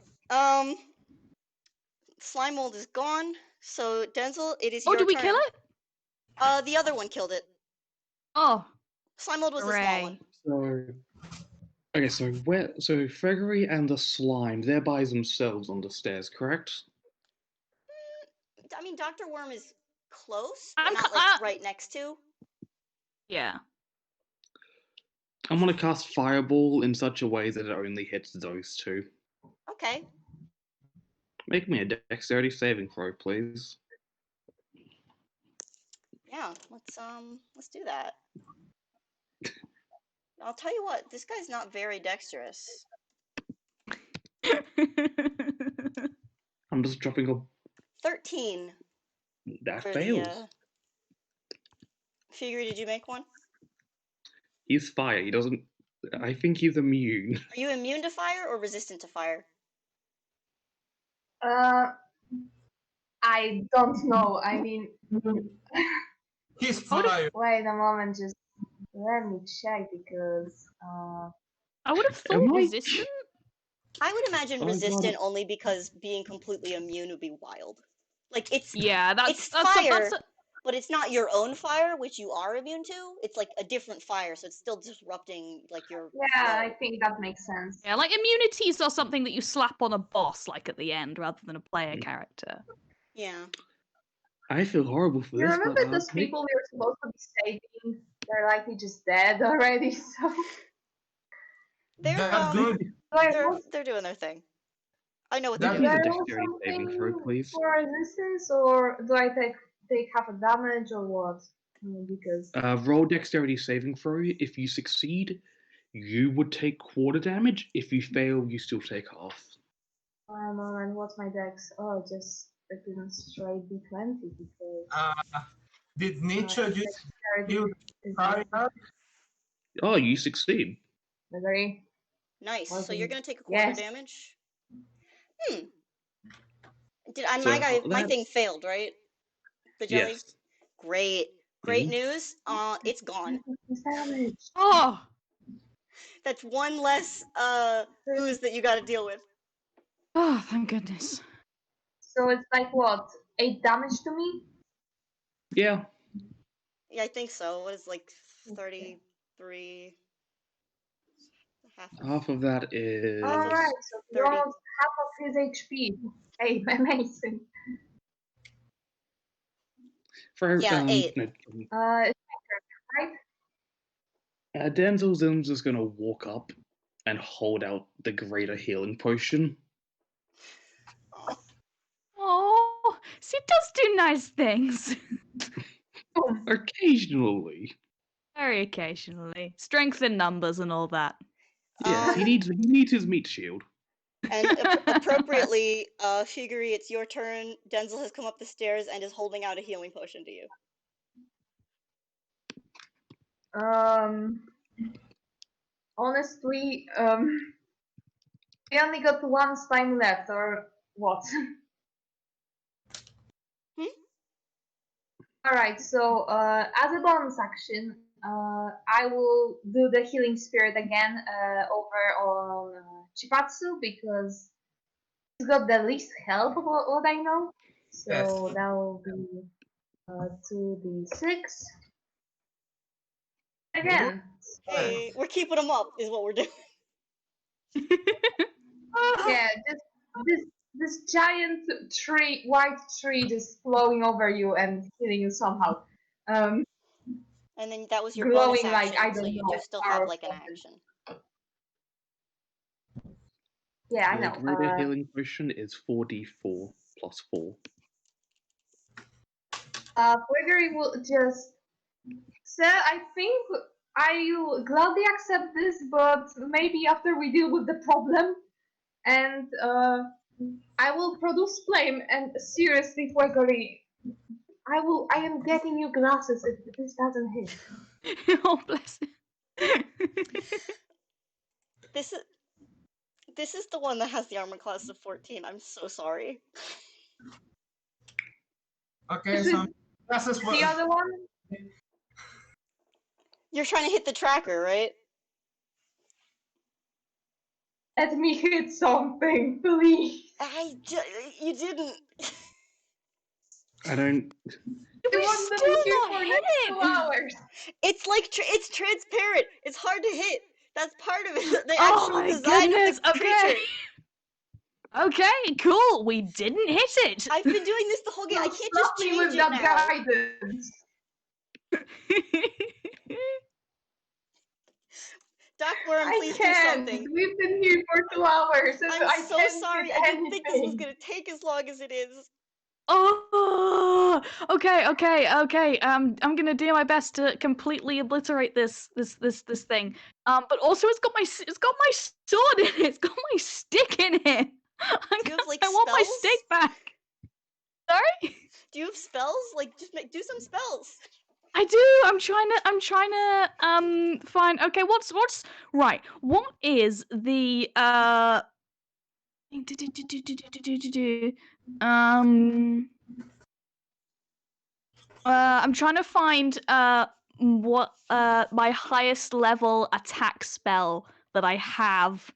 Slime mold is gone. So Denzel, it is Oh, your did we turn. kill it? The other one killed it. Oh, Slime mold was the small one. So okay, so Fuegory and the slime, they're by themselves on the stairs, correct? I mean, Dr. Worm is close, but I'm not like right next to. yeah. I'm gonna cast Fireball in such a way that it only hits those two. Okay. Make me a dexterity saving throw, please. Yeah, let's do that. I'll tell you what, this guy's not very dexterous. I'm just dropping a 13 that for fails. the Fuegory, did you make one? He's fire. He doesn't. I think he's immune. Are you immune to fire or resistant to fire? I don't know. I mean, He's fire. wait a moment, just let me check because I would have thought Am I? resistant. I would imagine I got resistant it. only because being completely immune would be wild. Like it's Yeah, it's that's fire, a, but it's not your own fire, which you are immune to. It's like a different fire, so it's still disrupting like your yeah, I flow. think that makes sense. yeah, like immunities are something that you slap on a boss, like at the end, rather than a player character. Yeah. I feel horrible for You this, but remember those people we were supposed to be saving? They're likely just dead already. So They're That's good. they're doing their thing. I know what they're That Do Give me I the doing. roll dexterity saving throw, something please. for resistance, or do I take half a damage, or what? Because Roll dexterity saving throw. If you succeed, you would take quarter damage. If you fail, you still take half. and what's my dex? Oh, just freaking straight d20 because Did Nicho just dexterity heal is fire? Oh, you succeed. very Nice. So you're gonna take a quarter yes. damage. Did So my that thing failed, right? The jelly? yes. Great. Great news. It's gone. Damage. Oh, That's one less ooze that you gotta deal with. oh, thank goodness. So it's like what? 8 damage to me? Yeah. Yeah, I think so. What is like 33 Half of that is Alright, so he 30. lost half of his HP. Hey, amazing. for Yeah, 8. no, It's my turn, right? Denzel Zim's just gonna walk up and hold out the greater healing potion. Oh, so it does do nice things. Boom. Occasionally. Very occasionally. Strength in numbers and all that. Yes, he needs his meat shield. And appropriately, Fuegory, it's your turn. Denzel has come up the stairs and is holding out a healing potion to you. Honestly, we only got one time left, or what? Alright, so as a bonus action, I will do the healing spirit again over on Chiipatsu because he's got the least health of what I know. So Yes. that will be 2d6. Again. Hey, we're keeping them up, is what we're doing. Yeah, just this giant tree, white tree, just flowing over you and hitting you somehow. And then that was your Glowing bonus like, action, I so don't you know, do still star have or like an something. action. Yeah, I The know. greater healing potion is 4d4 plus 4. Fuegory will just. So I think I will gladly accept this, but maybe after we deal with the problem, and I will produce flame. And seriously, Fuegory, I am getting you glasses if this doesn't hit. Oh, bless him. This is the one that has the armor class of 14. I'm so sorry. Okay, so that's as The well. other one? You're trying to hit the tracker, right? Let me hit something, please. You didn't. I don't. I We want them still here not for hit next 2 it. hours. It's like it's transparent. It's hard to hit. That's part of it. The Oh actual my design goodness. of the creature. Okay, cool. We didn't hit it. I've been doing this the whole game. I can't just Stop me change with it that now. guidance. Doc Worm, I please do can't. something. We've been here for 2 hours and I'm I so can't sorry. hit I didn't think this was anything. gonna take as long as it is. Oh, okay. I'm gonna do my best to completely obliterate this thing. But also it's got my sword in it. It's got my stick in it. Do you have like I want my spells? stick back. Sorry? Do you have spells? Like, just do some spells. I do. I'm trying to find. Okay, what's right? What is the um I'm trying to find what my highest level attack spell that I have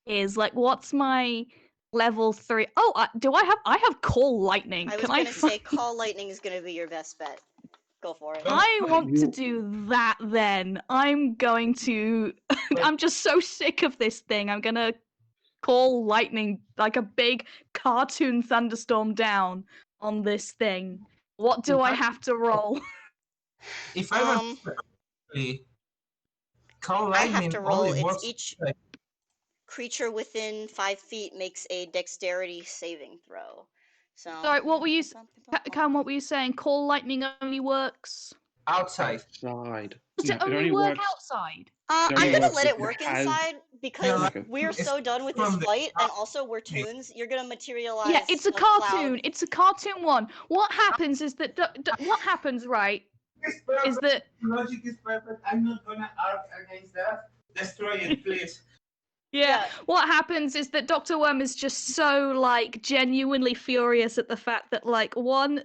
is. Like, what's my level 3? Oh, do I have? I have Call Lightning. I was Can I gonna say find? Call Lightning is gonna be your best bet. Go for it. I want to You- do that then. I'm going to. I'm just so sick of this thing. I'm gonna call lightning like a big cartoon thunderstorm down on this thing. What do I have to roll? If I remember Um, correctly, Call I have Lightning to roll. only It's works. each creature within 5 feet makes a dexterity saving throw. So. Sorry, what were you? Cam, what were you saying? Call lightning only works. Outside. outside. Does No, it it only only work works. outside? It I'm only gonna works let if it work it has. inside Yeah, because like, Okay. we're it's so done with this from the fight, and outside. also we're toons. You're gonna materialize Yeah, it's a a cloud. cartoon. It's a cartoon one. What happens is that what happens, right? It's Is perfect. that Logic is perfect. I'm not gonna argue against that. Destroy it, please. Yeah, Yeah. what happens is that Dr. Worm is just so like genuinely furious at the fact that like one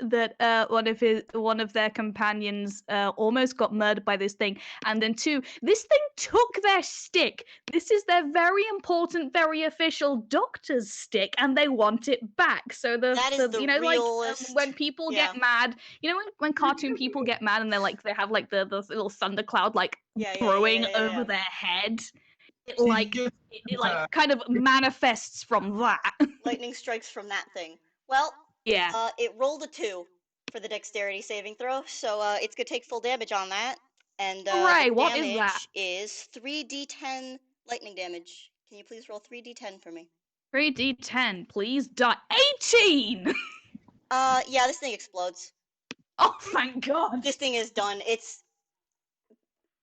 of their companions almost got murdered by this thing, and then two, this thing took their stick. This is their very important, very official doctor's stick, and they want it back. So That is the you know, like realest. when people Yeah. get mad, you know when cartoon people get mad and they have like the little thundercloud like throwing over their head. It like it like kind of manifests from that. Lightning strikes from that thing. Well, Yeah. it rolled a 2 for the dexterity saving throw, so it's gonna take full damage on that. And Hooray, the what is that? damage is 3d10 lightning damage. Can you please roll 3d10 for me? 3d10, please die. 18! Yeah, this thing explodes. Oh, thank God. This thing is done. It's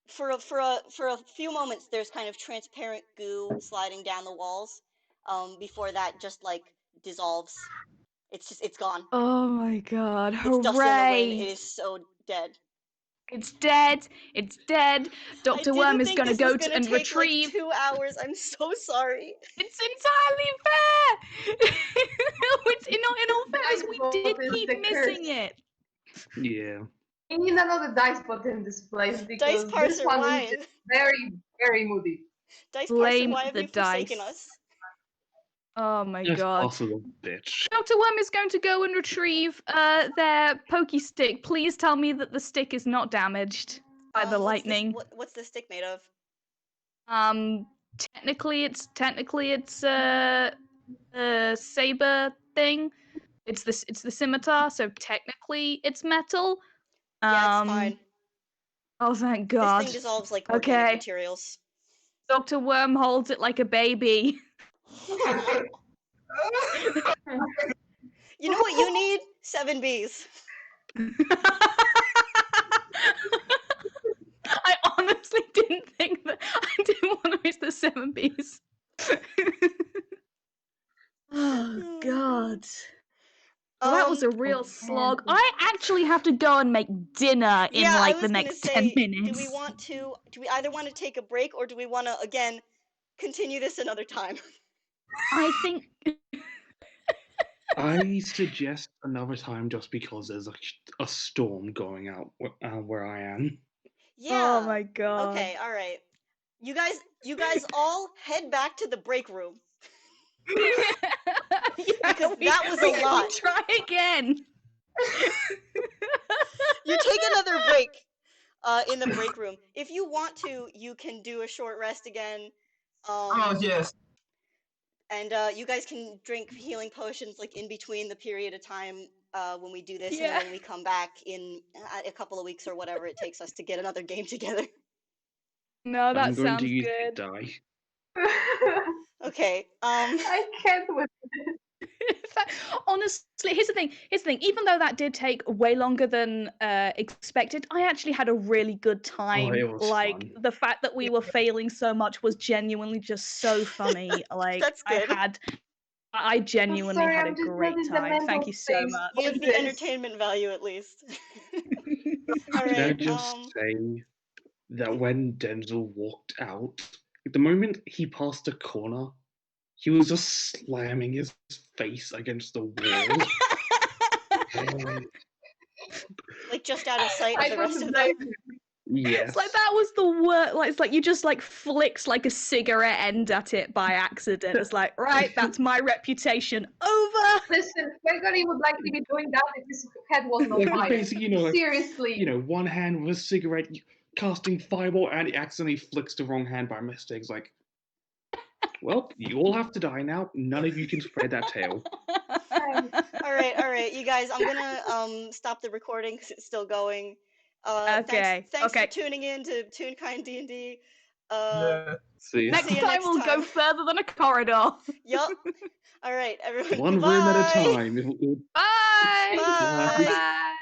for a few moments there's kind of transparent goo sliding down the walls. Before that just like dissolves. It's gone. Oh my God, It's dust in the wind. It hooray. is so dead. It's dead. It's dead. I Dr. didn't Worm is think going to this was go gonna and take like retrieve. 2 hours. I'm so sorry. It's entirely fair. It's in all fairness, we did Dice keep bot is the curse. missing it. Yeah. We need another dice bot in this place Dice because this parser, one why? is just very, very moody. Dice parser, Blame why have the you forsaken dice. us? Oh my Just God. possible bitch. Dr. Worm is going to go and retrieve their pokey stick. Please tell me that the stick is not damaged by the lightning. What's the stick made of? Technically it's a saber thing. It's the scimitar, so technically it's metal. Yeah, it's fine. Oh, thank This God. thing dissolves like organic Okay. materials. Dr. Worm holds it like a baby. You know what you need? 7 Bs. I honestly didn't think that. I didn't want to miss the 7 Bs. Oh God. Well, that was a real slog. I actually have to go and make dinner in Yeah, I like was the gonna next say, 10 minutes. do we either want to take a break or do we want to again continue this another time? I think I suggest another time just because there's a storm going out where I am. Yeah. Oh my God. Okay, all right. You guys all head back to the break room. Because that was a lot. We try again. You take another break in the break room. If you want to, you can do a short rest again. Oh yes. And you guys can drink healing potions like in between the period of time when we do this, and Yeah. then when we come back in a couple of weeks or whatever it takes us to get another game together. No, that I'm going to sounds use good. die. Okay. I can't with Honestly, here's the thing. Even though that did take way longer than expected, I actually had a really good time. it was Like fun. the fact that we were failing so much was genuinely just so funny. Like That's good. I genuinely sorry, had a I'm just great not in the time. mental Thank you so space much. We have for the this. entertainment value at least. All Can I right. just say that when Denzel walked out, the moment he passed a corner, he was just slamming his face against the wall. Like just out of sight of I the don't rest of them. blame you. Yes. It's like that was the worst. Like it's like you just like flicks like a cigarette end at it by accident. It's like right, that's my reputation over. Listen, Fuegory would like to be doing that if his head was on Like fire. basically, like, Seriously. one hand with a cigarette, casting fireball, and it accidentally flicks the wrong hand by mistake. It's like, well, you all have to die now. None of you can spread that tail. All right, you guys. I'm gonna stop the recording because it's still going. Okay, Thanks okay. for tuning in to Toonkind D&D. See ya. Next See you time next we'll go time. further than a corridor. Yup. All right, everyone. One Goodbye. room at a time. Bye. Bye. Bye.